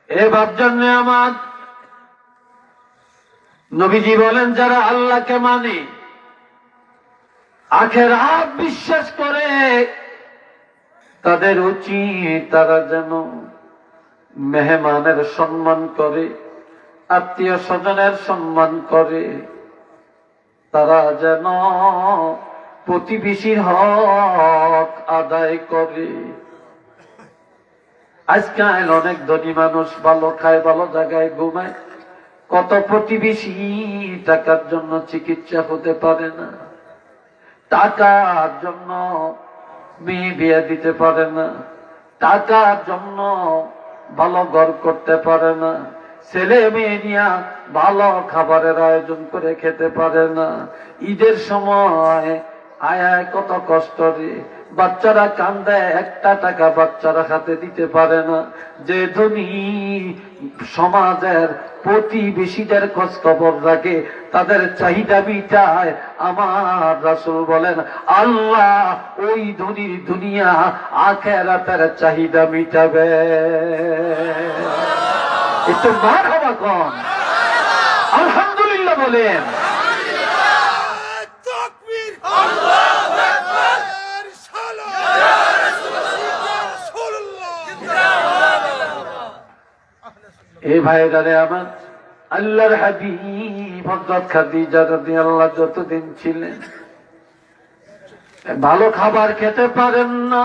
এবার জন্য আমার নবীজি বলেন, যারা আল্লাহকে মানে, আখিরাত বিশ্বাস করে, তাদের উচিত তারা যেন মেহমানের সম্মান করে, আত্মীয় স্বজনের সম্মান করে, তারা যেন প্রতিবেশীর হক আদায় করে। আজকাল অনেক ধনী মানুষ ভালো খায়, ভালো জায়গায় ঘুমায়, কত প্রতিবেশী টাকার জন্য চিকিৎসা হতে পারে না, টাকার জন্য মেয়ে বিয়ে দিতে পারে না, টাকার জন্য ভালো ঘর করতে পারে না, ছেলে মেয়ে নিয়ে ভালো খাবারের আয়োজন করে খেতে পারে না। ঈদের সময় আয় কত কষ্ট রে, বাচ্চারা কান্দে, একটা টাকা বাচ্চারা হাতে দিতে পারে না। যে ধনী সমাজের প্রতিবেশীদের খোঁজ খবর রাখে, তাদের চাহিদা মিটায়, আমার রাসূল বলেন আল্লাহ ওই ধনীর দুনিয়া আখিরাতের চাহিদা মিটাবে। একটু মারহাবা কোন, আলহামদুলিল্লাহ বলেন। এই ভাইরারে আমার, আল্লাহর হাবিব হযরত খাদিজা রাদিয়াল্লাহু যতদিন ছিলেন ভালো খাবার খেতে পারেন না,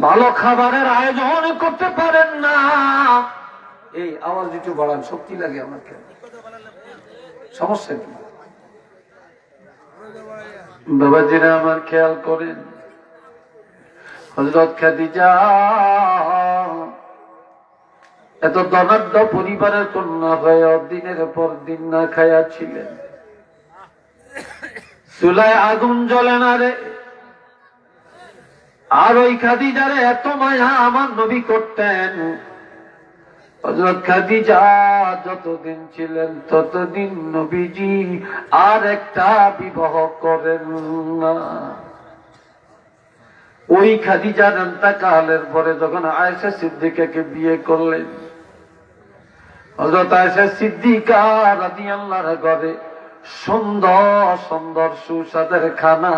ভালো খাবারের আয়োজন করতে পারেন না। এই আওয়াজ একটু বাড়ান, শক্তি লাগে আমাকে, সমস্যা কি? বাবাজিরা আমার খেয়াল করেন, হযরত খাদিজা এত ধনাঢ্য পরিবারের কন্যা হয়ে দিনের পর দিন না খায়া ছিলেন, চুলায় আগুন জ্বলে না রে। আর ওই খাদিজারে এত মায়া আমার নবী করতেন, হযরত খাদিজা যতদিন ছিলেন ততদিন নবীজি আর একটা বিবাহ করেন না। ওই খাদিজার ইন্তেকালের পরে যখন আয়েশা সিদ্দিকাকে বিয়ে করলেন, হযরত আয়েশা সিদ্দিকা রাদিয়াল্লাহু ঘরে সুন্দর সুন্দর সুস্বাদের খানা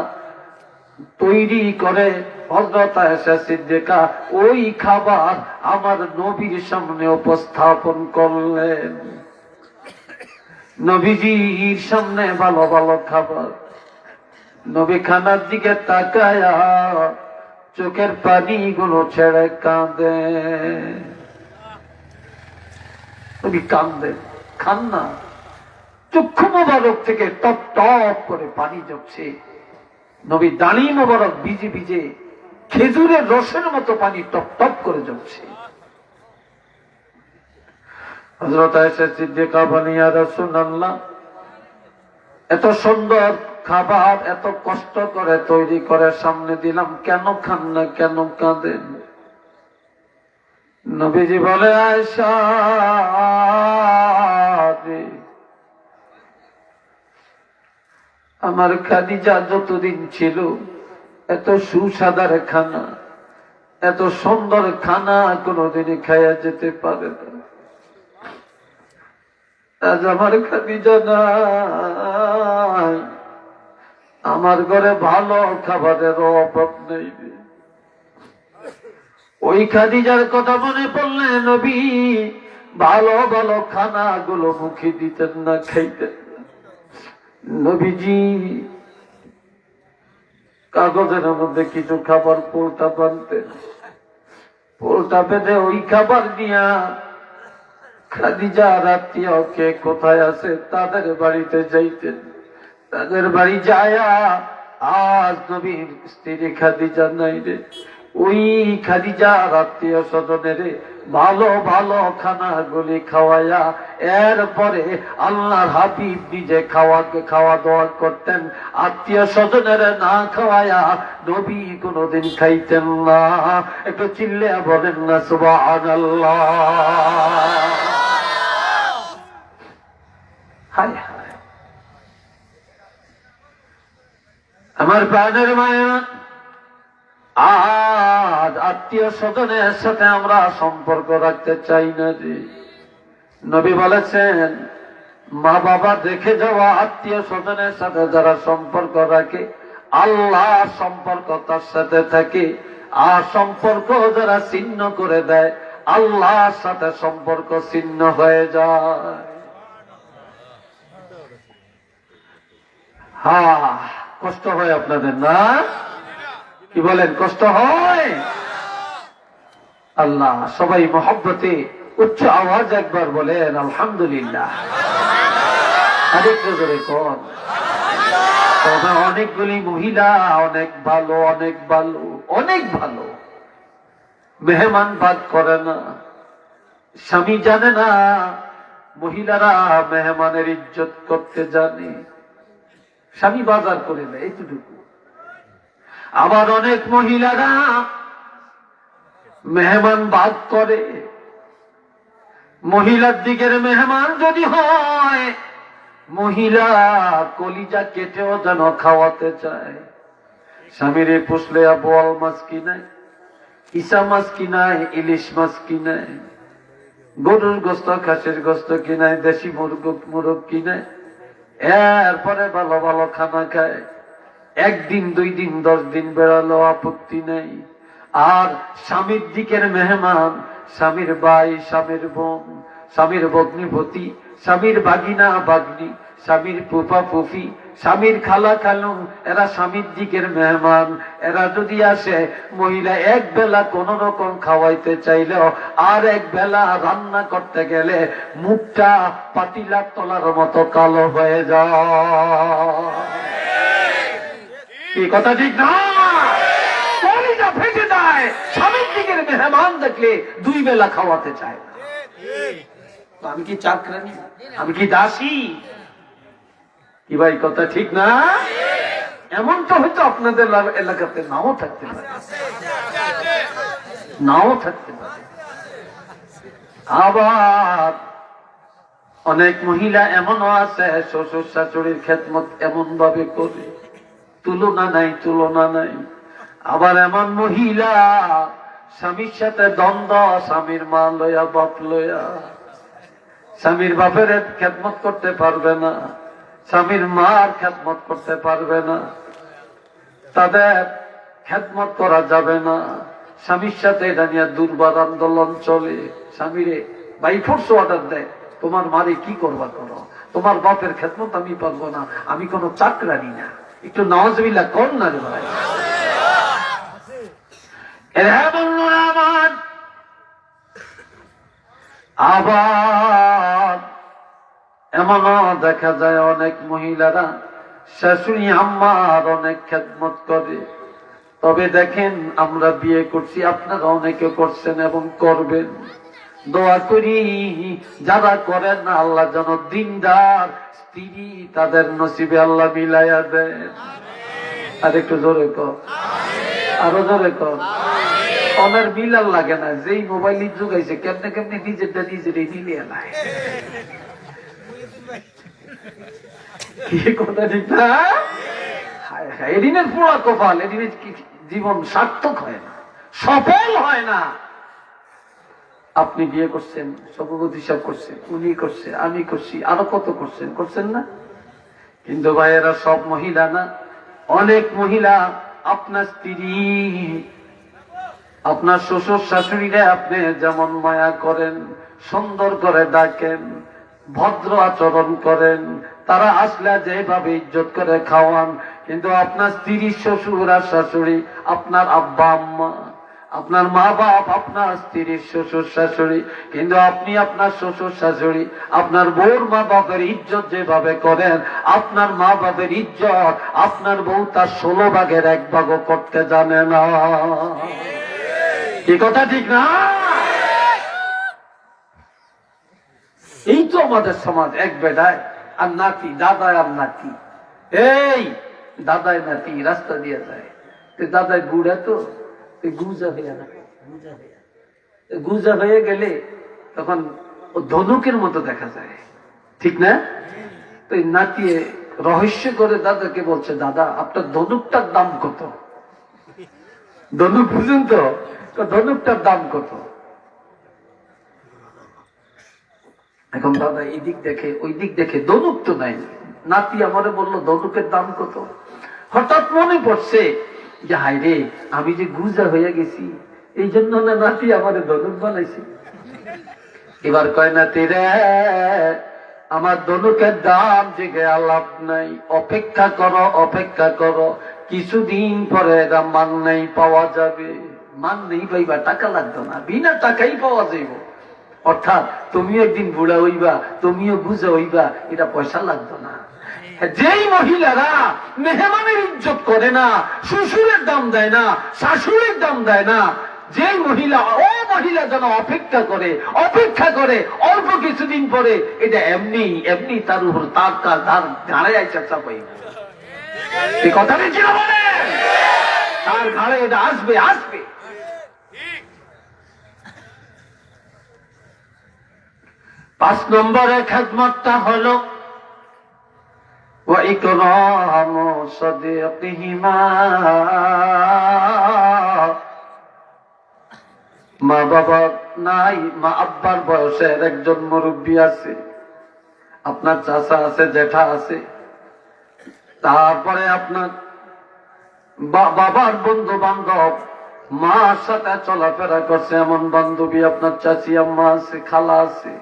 তৈরি করে হযরত আয়েশা সিদ্দিকা ওই খাবার আমার নবীর সামনে উপস্থাপন করলেন। নবীজির সামনে ভালো ভালো খাবার, নবী খানার দিকে তাকায়া চোখের পানিগুলো ছেড়ে কাঁদে। নবী কাঁদে, খান না, চক্ষু মোবারক থেকে টপ টপ করে পানি ঝরছে। নবী দাঁড়ি মোবারক ভিজে ভিজে খেজুরের রসের মতো পানি টপ টপ করে ঝরছে। হযরত আয়েশা সিদ্দিকা বলেন, ইয়া রাসূলুল্লাহ, এত সুন্দর খাবার এত কষ্ট করে তৈরি করে সামনে দিলাম, কেন খান না, কেন কাঁদেন? নবীজি বলে, আয়েশা আমার খাদিজা যতদিন ছিল এত সুস্বাদার খানা, এত সুন্দর খানা কোনদিনই খাইয়া যেতে পারে না। আজ আমার খাদিজা নাই, আমার ঘরে ভালো খাবারের অভাব নেই। ওই খাদিজার কথা মনে পড়লে নবী ভালো ভালো খানা গুলো মুখে দিতেন না, খাইতেন না। নবীজি কাগজের মধ্যে কিছু খাবার পোলটা বানতেন, পোলটা বেঁধে ওই খাবার দিয়া খাদিজা আত্মীয় কে কোথায় আছে তাদের বাড়িতে যাইতেন। তাদের বাড়ি যায়া আজ নবীর স্ত্রী খাদিজা নাই রে, ওই খাদিজা আত্মীয় স্বজনের ভালো ভালো খানাগুলি খাওয়াইয়া এরপরে আল্লাহর হাবিব নিজে খাওয়া দাওয়া করতেন। আত্মীয় স্বজনের না খাওয়াইয়া নবী কোনদিন খাইতেন না। একটু চিল্লে বলেন না সুবহানাল্লাহ। হায় হায় আমার প্রাণের মায়া, আজ আত্মীয় স্বজনের সাথে আমরা সম্পর্ক রাখতে চাই না রে। নবী বলেছেন, মা বাবা রেখে যাওয়া আত্মীয় স্বজনের সাথে যারা সম্পর্ক রাখে, আল্লাহ সম্পর্ক তার সাথে থাকে। আর সম্পর্ক যারা ছিন্ন করে দেয়, আল্লাহর সাথে সম্পর্ক ছিন্ন হয়ে যায়। হ্যাঁ, কষ্ট হয় আপনাদের না? কি বলেন, কষ্ট হয়? আল্লাহ সবাই মহব্বতে উচ্চ আওয়াজ একবার বলেন আলহামদুলিল্লাহ। আরেকটু জোরে কোন। তবে অনেকগুলি মহিলা অনেক ভালো, অনেক ভালো, অনেক ভালো, মেহমান বাদ করে না। স্বামী জানে না মহিলারা মেহমানের ইজ্জত করতে জানে, স্বামী বাজার করে নেয় এইটুকু। আবার অনেক মহিলারা মেহমান বাদ করে। মহিলার দিকের মেহমান যদি হয়, মহিলা কলিজা কেটেও যেন খাওয়াতে চায়। স্বামীরে পুষলে বোয়াল মাছ কিনায়, ইসা মাছ কিনায়, ইলিশ মাছ কিনায়, গরুর গোস্ত, খাসির গোস্ত কিনায়, দেশি মুরগ কিনায়। এরপরে ভালো ভালো খানা খায়। একদিন, 2 দিন, 10 দিন বেড়ালো আপত্তি নেই। আর স্বামীর দিকের মেহমান, স্বামীর ভাই, স্বামীর বোন, স্বামীর ভগ্নিপতি, স্বামীর ভাগিনা ভাগ্নি, স্বামীর ফুফা ফুফি, স্বামীর খালা খালু, এরা স্বামীর দিকের মেহমান। এরা যদি আসে, মহিলা এক বেলা কোন রকম খাওয়াইতে চাইলেও আর এক বেলা রান্না করতে গেলে মুখটা পাতিলার তলার মতো কালো হয়ে যায়। এই কথা ঠিক না? কলিজা ফেটে যায় স্বামীর দিকের মেহমান দেখলে 2 বেলা খাওয়াতে চায় না। আমি কি চাকরানি? আমি কি দাসী? কি ভাই, কথা ঠিক না? এমন তো হয়তো আপনাদের এলাকাতে নাও থাকতে পারে, নাও থাকতে পারে। আবার অনেক মহিলা এমনও আছে শ্বশুর শাশুড়ির খেদমত এমন ভাবে করে, তুলনা নাই, তুলনা নাই। আবার এমন মহিলা স্বামীর সাথে দ্বন্দ্ব, স্বামীর মা লইয়া বাপ লইয়া, স্বামীর বাপের খেদমত করতে পারবে না, স্বামীর মার খেদমত করতে পারবে না, তাদের খেদমত করা যাবে না। স্বামীর সাথে এটা নিয়ে দুর্বার আন্দোলন চলে। স্বামীরে বাই ফোর্স অর্ডার দেয়, তোমার মারে কি করবা করো, তোমার বাপের খেদমত আমি পারবো না, আমি কোনো চাকরানি না। একটু নাউজুবিল্লাহ কোন না রে ভাই। আবার এমনও দেখা যায় অনেক মহিলারা শাশুড়ি আম্মার অনেক খেদমত করে। তবে দেখেন, আমরা বিয়ে করছি, আপনারা অনেকে করছেন এবং করবেন। দোয়া করি যারা করেন না, আল্লাহ যেন দিনদার স্ত্রী তাদের নসিবে আল্লাহ মিলাইয়া দেন। আর একটু জোরে কর, আরো জোরে কর। অনের মিলার লাগে না, যেই মোবাইল যুগাইছে কেমনে কেমনে নিজেরটা নিজেরই মিলিয়ে নাই। কথা ঠিক না? এদিনের পুরা কপাল, এদিনের জীবন সার্থক হয় না, সফল হয় না। আপনি বিয়ে করছেন, সভাপতি সাহেব করছেন, উনি করছে, আমি করছি, আরো কত করছেন, করছেন না? কিন্তু ভাইয়েরা সব মহিলা না। অনেক মহিলা আপনার স্ত্রী, আপনার শ্বশুর শাশুড়িরা আপনি যেমন মায়া করেন, সুন্দর করে ডাকেন, ভদ্র আচরণ করেন, তারা আসলে যেভাবে ইজ্জত করে খাওয়ান, কিন্তু আপনার স্ত্রী, শ্বশুর আর শাশুড়ি, আপনার আব্বা আম্মা, আপনার মা বাপ, আপনার স্ত্রীর শ্বশুর শাশুড়ি, কিন্তু আপনি আপনার শ্বশুর শাশুড়ি, আপনার বউর মা বাপের ইজ্জত যেভাবে করেন, আপনার মা বাপের ইজ্জত আপনার বউ তার 16 ভাগের 1 ভাগও করতে জানে না। কি কথা ঠিক না? এই তো আমাদের সমাজ, এক বেটায় আর নাতি, দাদায় আর নাতি। এই দাদায় নাতি রাস্তা দিয়ে যায়, দাদায় বুড়া তো গুজা হয়ে না, গুজা হয়ে গেলে তখন ও ধনুকের মতো দেখা যায়, ঠিক না? তো নাতি রহস্য করে দাদাকে বলছে, দাদা আপনার ধনুকটার দাম কত? ধনুক বুঝুন তো, ধনুকটার দাম কত? এখন দাদা এই দিক দেখে ওই দিক দেখে, ধনুক তো নাই। নাতি আমারে বললো ধনুকের দাম কত। হঠাৎ মনে পড়ছে যে হাই রে, আমি যে গুজা হয়ে গেছি, এই জন্য না নাতি আমারে ধনুক বানাইছি। এবার কয় নাতি রে, আমার ধনুকের দাম জেগে লাভ নাই, অপেক্ষা করো অপেক্ষা করো, কিছুদিন পরে এরা মান নেই পাওয়া যাবে। মান নেই পাইবা, টাকা লাগতো না, বিনা টাকাই পাওয়া যাইব। অর্থাৎ তুমিও একদিন বুড়া হইবা, তুমিও বুঝা হইবা, এটা পয়সা লাগতো না। যেই মহিলারা মেহমানের ইজ্জত করে না, শ্বশুরের দাম দেয় না, শাশুড়ির দাম দেয় না, যে মহিলা, ও মহিলা যেন অপেক্ষা করে অল্প কিছুদিন পরে এটা এমনি এমনি তার উপর তার ঘাড়ে চাপা পাই। এই কথাটা ছিল বলে, তার ঘাড়ে এটা আসবে আসবে। 5 নম্বরের খেদমতটা হলো وإكرام صديقهما। মা বাবা নাই, মা আব্বার বয়সের একজন মুরব্বী আছে, আপনার চাচা আছে, জেঠা আছে, তারপরে আপনার বাবার বন্ধু বান্ধব, মার সাথে চলাফেরা করছে এমন বান্ধবী, আপনার চাচি আম্মা আছে, খালা আছে,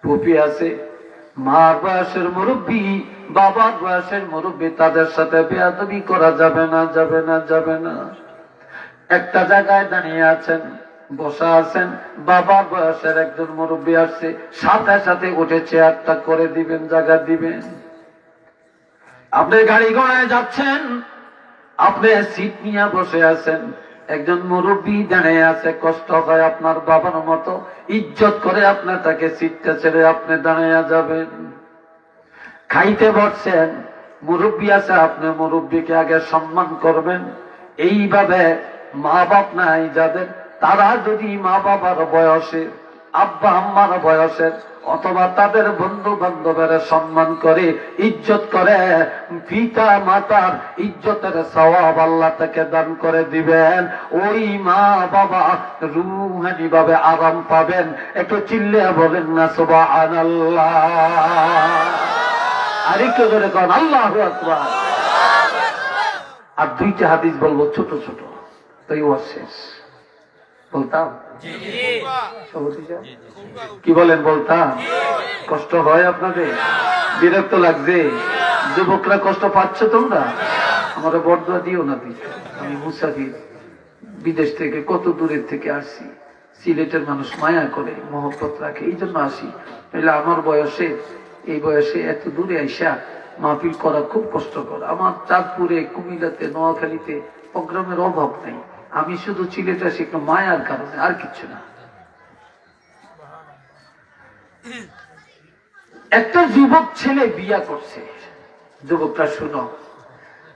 ফুপি আছে, মার বয়সের মুরব্বী, বাবার বয়সের মুরব্বী, তাদের সাথে বেয়াদবি করা যাবে না, যাবে না, যাবে না। একটা জায়গায় দাঁড়িয়ে আছেন, বসা আছেন, বাবার বয়সের একজন মুরব্বী আসছে, সাথে সাথে উঠে চেয়ারটা করে দিবেন, জায়গা দিবেন। আপনি গাড়ি ঘোড়ায় যাচ্ছেন, আপনি সিট নিয়ে বসে আছেন, একজন মুরব্বী দাঁড়িয়ে আছে, কষ্ট হয় আপনার বাবার মতো, ইজ্জত করে আপনার তাকে সিটটা ছেড়ে আপনি দাঁড়িয়ে যাবেন। খাইতে বসছেন, মুরব্বী আছে, আপনি মুরব্বীকে আগে সম্মান করবেন। এইভাবে মা বাপ নাই যাদের, তারা যদি মা বাবার বয়সে, আব্বা আম্মার বয়সের, অথবা তাদের বন্ধু বান্ধবের সম্মান করে, ইজ্জত করে, পিতা মাতার ইজ্জতের সওয়াব আল্লাহ তাকে দান করে দিবেন। ওই মা বাবা রূহানি ভাবে আরাম পাবেন। একটু চিল্লে বলেন না সুবহানাল্লাহ। আরেকটু ধরে কন আল্লাহু আকবার। আর 2টা হাদিস বলবো ছোট ছোট, তাই ও শেষ। বলতাম কি বলেন, বলতাম? কষ্ট হয় আপনাদের? বিরক্ত লাগছে? যুবকরা কষ্ট পাচ্ছ তোমরা? আমার বর্দোয়া দিও না দিই। আমি মুসাফির, বিদেশ থেকে কত দূরের থেকে আসছি। সিলেটের মানুষ মায়া করে, মহব্বত রাখে, এই জন্য আসি। তাহলে আমার বয়সে, এই বয়সে এত দূরে আইসা মাহফিল করা খুব কষ্টকর। আমার চাঁদপুরে, কুমিল্লাতে, নোয়াখালীতে প্রোগ্রামের অভাব নেই। আমি শুধু সিলেটে আসি একটু মায়ার কারণে, আর কিচ্ছু না। একটা যুবক ছেলে বিয়ে করছে, যুবকটা শুনো,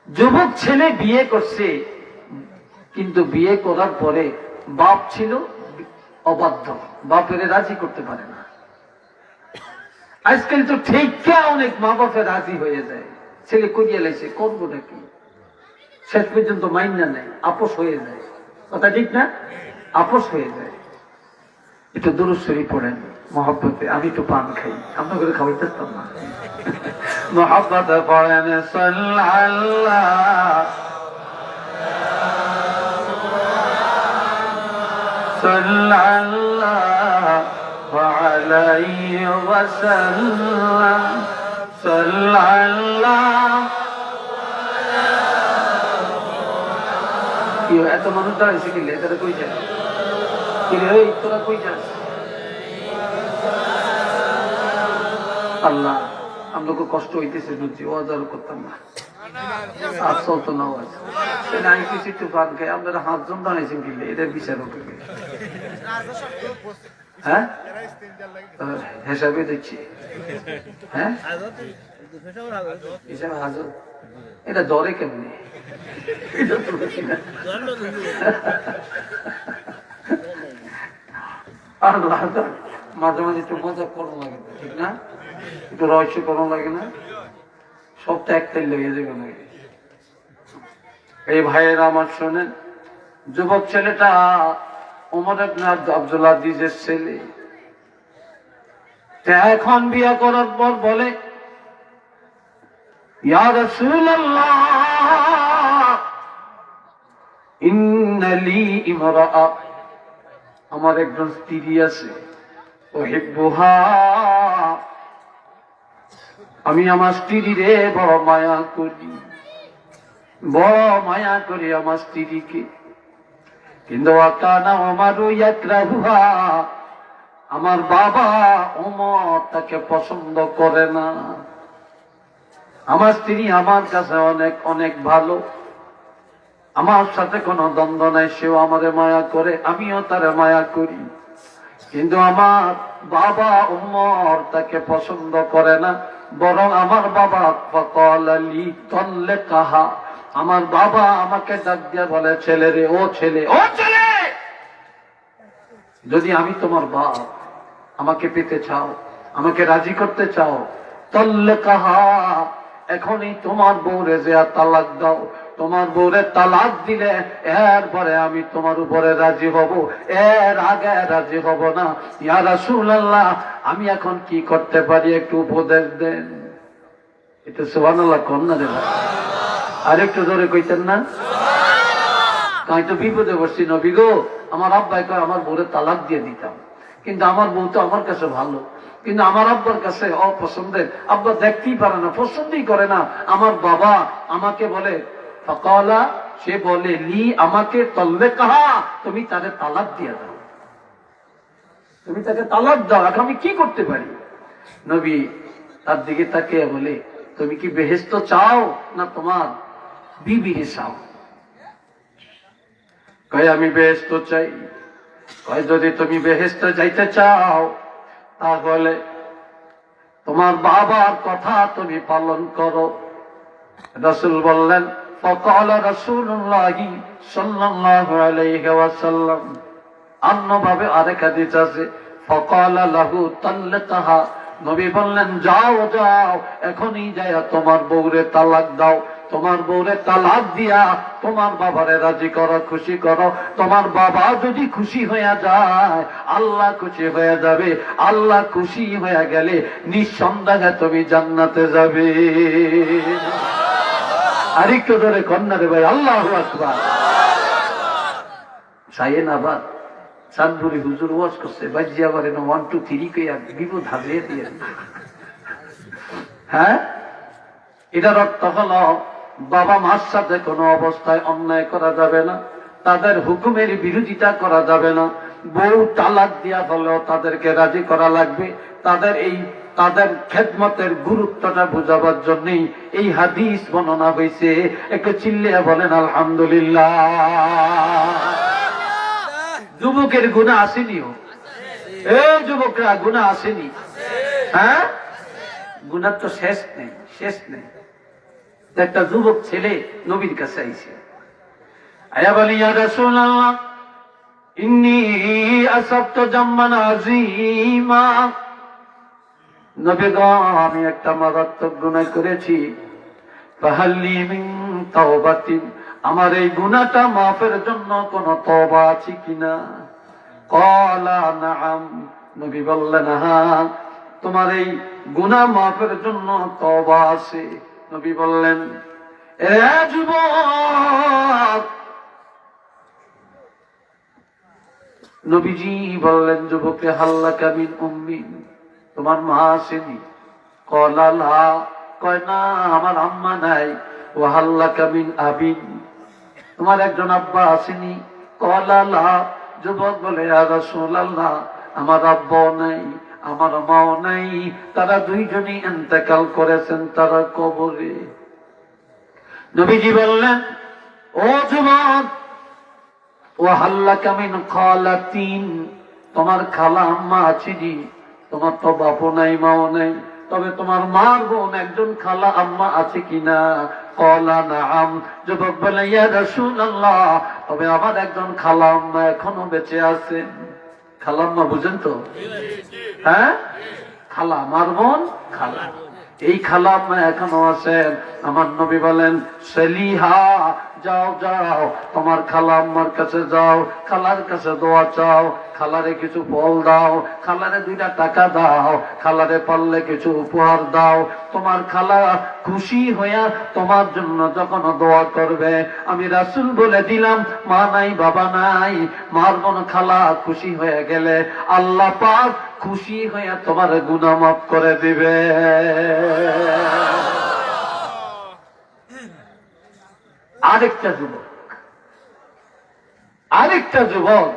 যুবক ছেলে বিয়ে করছে, কিন্তু বিয়ে করার পরে বাপ ছিল অবাধ্য, বাপের রাজি করতে পারে না। আজকাল তো ঠিক অনেক মা বাপের রাজি হয়ে যায়, ছেলে করিয়া লাইছে, করবো নাকি, শেষ পর্যন্ত মাইনা নেয়, আপোষ হয়ে যায়। কথা ঠিক না? আপোষ হয়ে যায়। একটু দুরূদ শরীফ পড়েন মহব্বতে, আমি একটু পান খাই, আমরা করে খাওয়াইতাম না। মহব্বতে পড়েন সাল্লাল্লাহ সাল্লাল্লাহু আলাইহি ওয়াসাল্লাম সাল্লাল্লাহু। এত মানুষ দাঁড়াইছে কিলে, তারা কই যায় কিলে? ওই তোরা কই যাস? আল্লাহ, আমরা কষ্ট হইতেছে, বুঝছি, ওয়াজ করতাম না, আর চলতো না ওয়াজ। আমি কিছু একটু পান খাই, আপনারা 5 জন দাঁড়াইছেন কিলে, এটার বিচার হবে। হ্যাঁ, হিসাবে দেখছি। হ্যাঁ, হিসাবে হাজর। এটা দরে কেমনি? মাঝে মাঝে একটু মজা করো লাগে, ঠিক না? একটু রহস্য করো লাগে না? সবটা একটাই লেগে যাবে না। এই ভাইয়েরা আমার শোনেন, যুবক ছেলেটা ওমর ইবনে আব্দুল আজিজের ছেলে। এখন বিয়ে করার পর বলে, ইয়া রাসূলুল্লাহ ইন্না লি ইমরাআ, আমার একজন স্ত্রী আছে, উহিব্বুহা, আমি আমার স্ত্রীরে বড় মায়া করি, বড় মায়া করি আমার স্ত্রীকে। কিন্তু ওয়াকানা ওমরু ইয়াকরাহুহা, আমার বাবা ওমর তাকে পছন্দ করে না। আমার স্ত্রী আমার কাছে অনেক অনেক ভালো, আমার সাথে কোনো দ্বন্দ্ব নাই, সেও আমারে মায়া করে, আমিও তারে মায়া করি। কিন্তু আমার বাবা ওমর তাকে পছন্দ করে না, বরং আমার বাবা ফাকালা লি তাল্লিকাহা, আমার বাবা আমাকে ডাক দিয়ে বলে, ছেলে রে, ও ছেলে, ও ছেলে, যদি আমি তোমার বাপ, আমাকে পেতে চাও, আমাকে রাজি করতে চাও, তাল্লিকাহা, এখনই তোমার বউরে যে তালাক দাও। তোমার বউরে তালাক দিলে এরপরে আমি তোমার উপরে রাজি হব, এর আগে রাজি হব না। ইয়া রাসূলুল্লাহ, আমি এখন কি করতে পারি, একটু উপদেশ দেন। এটা সুবহানাল্লাহ কোন না রে ভাই, আর একটু জোরে কইতেন না? তাই তো বিপদে বসছি নবী গো, আমার আব্বাই কয় আমার বউরে তালাক দিয়ে দিতাম, কিন্তু আমার বউ তো আমার কাছে ভালো, কিন্তু আমার আব্বার কাছে অপছন্দের, আব্বা দেখতেই পারে না, পছন্দই করে না। আমার বাবা আমাকে বলে, ফাকালা, সে বলে, লি, আমাকে, তাল্লিকাহা, তুমি তাকে তালাক দিয়ে দাও, তুমি তাকে তালাক দাও, এখন আমি কি করতে পারি? নবী তার দিকে তাকিয়ে বলে, তুমি কি বেহেশত চাও না তোমার বিবিরে চাও? কয় আমি বেহেশত চাই। কয় যদি তুমি বেহেশতে যাইতে চাও তাহলে তোমার বাবার কথা তুমি পালন করো। রাসূল বললেন, ফাকালা রাসূলুল্লাহি সাল্লাল্লাহু আলাইহি ওয়াসাল্লাম, অন্যভাবে আরেক হাদিস আছে, ফাকালা লাহু তাল্লিকাহা, নবী বললেন, যাও যাও, এখনই যায়া তোমার বউরে তালাক দাও। তোমার বউরে তালাক দিয়া তোমার বাবারে রাজি করো, খুশি করো। তোমার বাবা যদি খুশি হয়ে যায়, আল্লাহ খুশি হয়ে যাবে। আল্লাহ খুশি হয়ে গেলে নিঃসন্দেহে তুমি জান্নাতে যাবে। আরেকটু ধরে কন্যা রে ভাই, আল্লাহু আকবার। সাইয়েন আবার চাঁদপুরি হুজুর ওয়াজ করছে, বাজিয়া পারে না 1 2 3 কইয়া বিপদ হাজিয়ে দিয়ে। হ্যাঁ, এটার অর্থ হলো বাবা মার সাথে কোনো অবস্থায় অন্যায় করা যাবে না, তাদের হুকুমের বিরোধিতা করা যাবে না। বউ তালাক দিয়া হলেও তাদেরকে রাজি করা লাগবে। তাদের খেদমতের গুরুত্বটা বোঝাবার জন্যই এই হাদিস বর্ণনা হয়েছে। একটু চিল্লিয়া বলেন আলহামদুলিল্লাহ। যুবকের গুনাহ আসেনিও? এই যুবকরা, গুনাহ আসেনি? হ্যাঁ, গুনাহ তো শেষ নেই, শেষ নেই। একটা যুবক ছেলে নবীর কাছে আইছে, আয়া বলি, ইয়া রাসূলুল্লাহ ইন্নী আসাবতু জাম্মান আযীমা, নবী গো, আমি একটা মারাত্মক গুনাহ করেছি, ফাহাল্লি মিন তাওবাতিন, আমার এই গুনাহটা মাফের জন্য কোন তওবা আছে কিনা? ক্বালা নাআম, নবী বললেন, হ্যাঁ, তোমার এই গুনাহ মাফের জন্য তওবা আছে। নবী বললেন, এ যুবক, নবীজি বললেন যুবককে, হাল্লাকা মিন উম্মি, তোমার মা আসেনি? ক্বালা লা, কয় না, আমার আম্মা নাই। ওয়া হাল্লাকা মিন আবিন, তোমার একজন আব্বা আসেনি? ক্বালা লা, যুবক বলে, ইয়া রাসূলুল্লাহ, আমার আব্বাও নাই, আমার মাও নাই, তারা দুইজনই ইন্তেকাল করেছেন, তারা কবরে। নবীজি বললেন, ও যুবক, ওয়া হাল্লাকা মিন খালাতিন, তোমার খালা আম্মা আছেনি? তোমার তো বাপও নাই, মাও নাই, তবে তোমার মার বোন একজন খালা আম্মা আছে কিনা? ক্বালা নাআম, যুবক বলে, ইয়া রাসূলুল্লাহ, তবে আমার একজন খালা আম্মা এখনো বেঁচে আছেন। খালা আম্মা বুঝেন তো? হ্যাঁ, খালা, আমার বোন খালা, এই খালা আম্মা এখনো আছেন। আমার নবী বলেন, সালিহা, যাও যাও, তোমার খালা আম্মার কাছে যাও, খালার কাছে দোয়া চাও, খালারে কিছু ফল দাও, খালারে 2টা টাকা দাও, খালারে পারলে কিছু উপহার দাও। তোমার খালা খুশি হইয়া তোমার জন্য যখন দোয়া করবে, আমি রাসূল বলে দিলাম, মা নাই বাবা নাই, মার বোন খালা খুশি হয়ে গেলে আল্লাহ পাক খুশি হইয়া তোমার গুনাহ মাফ করে দিবে। আরেকটা যুবক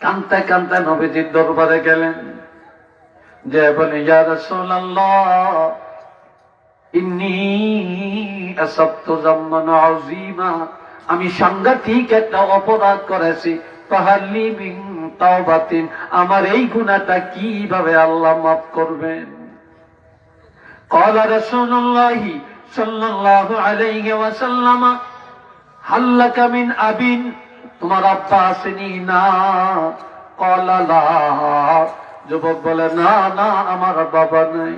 কাঁদতে কাঁদতে নবীজির দরবারে গেলেন, যে বলে, ইয়া রাসূলুল্লাহ, ইন্নী আসাবতু যামমান আযীমা, আমি সাংঘাতিক একটা অপরাধ করেছি, ফাহাল্লি মিন তাওবাতিন, আমার এই গুনাহটা কিভাবে আল্লাহ মাফ করবেন? ক্বালা রাসূলুল্লাহি সাল্লাল্লাহু আলাইহি ওয়াসাল্লাম, হাল্লাকা মিন আবিন, তোমার আব্বা আসেনি? না। ক্বালা লা, যুবক বলে, না না, আমার বাবা নাই।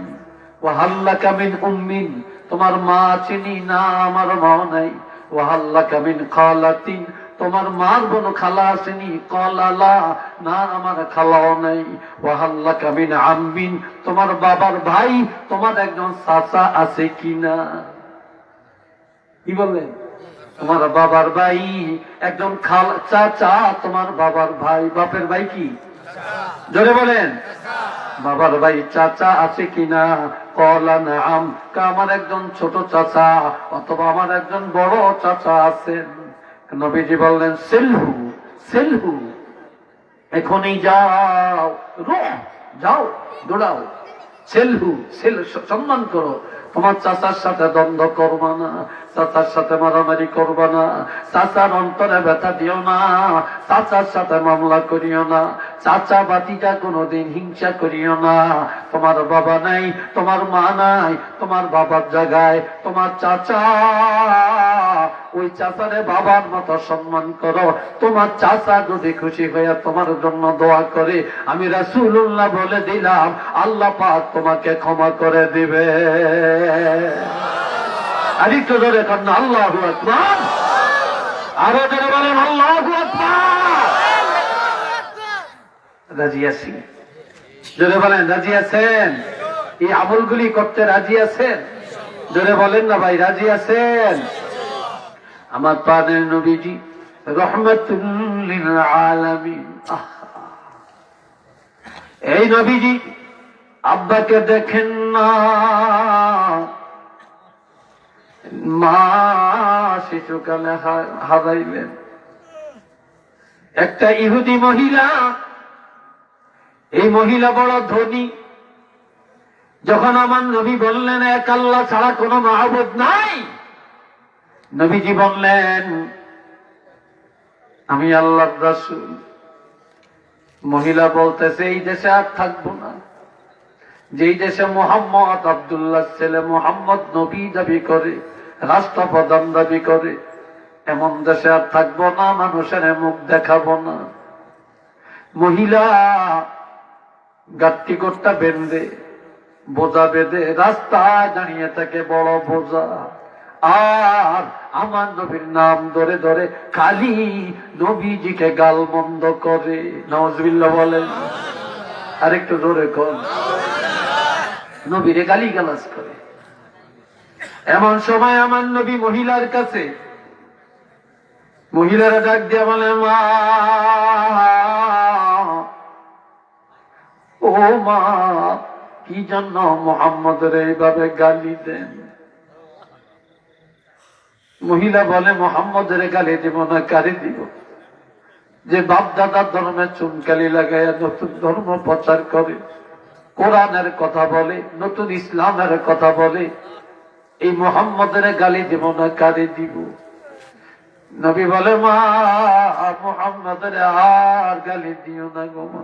ওয়া হাল্লাকা মিন উম্মিন, তোমার মা আসেনি? না, আমার মা নাই। ওয়া হাল্লাকা মিন খালাতিন, তোমার মার বোন খালা আসেনি? ক্বালা লা, না, আমার খালাও নাই। ওয়া হাল্লাকা মিন আম্মিন, তোমার বাবার ভাই, তোমার একজন চাচা আছে কিনা? কি বললেন? তোমার বাবার ভাই একজন চাচা, তোমার বাবার ভাই, বাপের ভাই কি? জোরে বলেন, বাবার ভাই চাচা আছে কিনা? ক্বালা নাআম, আমার একজন ছোট চাচা অথবা আমার একজন বড় চাচা আছেন। নবীজি বললেন, সেলহু সেলহু, এখনই যাও, যাও, দৌড়াও, সেলহু, সম্মান করো, তোমার চাচার সাথে দ্বন্দ্ব করবা না, চাচার সাথে মারামারি করবা না, চাচার অন্তরে ব্যথা দিও না, চাচার সাথে মামলা করিও না, চাচা বাতিটা কোনোদিন হিংসা করিও না। তোমার বাবা নাই, তোমার মা নাই, তোমার বাবার জায়গায় তোমার চাচা, ওই চাচারে বাবার মতো সম্মান করো। তোমার চাচা যদি খুশি হয়ে তোমার জন্য দোয়া করে, আমি রাসূলুল্লাহ বলে দিলাম, আল্লাহ পাক তোমাকে ক্ষমা করে দিবে। আরেকটু জোরে করেন আল্লাহু আকবার, আরো জোরে বলেন আল্লাহু আকবার। রাজি আছি? জোরে বলেন, রাজি আছেন? এই আমলগুলি করতে রাজি আছেন? জোরে বলেন না ভাই, রাজি আছেন? আমার প্রাণের নবীজি রাহমাতুল লিল আলামিন, এই নবীজি আব্বাকে দেখেন না, মা শিশুকালে হারাইলেন। একটা ইহুদি মহিলা, এই মহিলা বড় ধনী। যখন আমার নবী বললেন এক আল্লাহ ছাড়া কোনো মাহবুদ নাই, নবীজি বললেন, আমি আল্লাহর রাসূল। মহিলা বলতেছে, এই দেশে আর থাকবো না, যেই দেশে মুহাম্মদ আব্দুল্লাহ ছেলে মুহাম্মদ নবী দাবি করে, রাষ্ট্রপ্রধান দাবি করে, এমন দেশে আর থাকবো না, মানুষের মুখ দেখাবো না। মহিলা গাট্টি কোটটা বেঁধে, বোঝা বেঁধে রাস্তায় দাঁড়িয়ে থাকে, বড় বোঝা, আর আমার নবীর নাম ধরে ধরে খালি নবীজিকে গালমন্দ করে। নাউজুবিল্লাহ বলেন, আরেকটু জোরে কর, নবীরে গালি গালাজ করে। এমন সময় আমার নবী মহিলার কাছে, মহিলারা ডাক দিয়া বলে, মা, ও মা, কি জন্য মুহাম্মদের এইভাবে গালি দেন? মহিলা বলে, মুহাম্মদের গালি দিব না, কারে দিব? যে বাপ দাদার ধর্মে চুনকালি লাগাইয়া নতুন ধর্ম প্রচার করে, কোরআনের কথা বলে, নতুন ইসলামের কথা বলে, এই মুহাম্মদের গালি দিব না, কারে দিব? নবী বলে, মা, মুহাম্মদের আর গালি দিও না গো মা,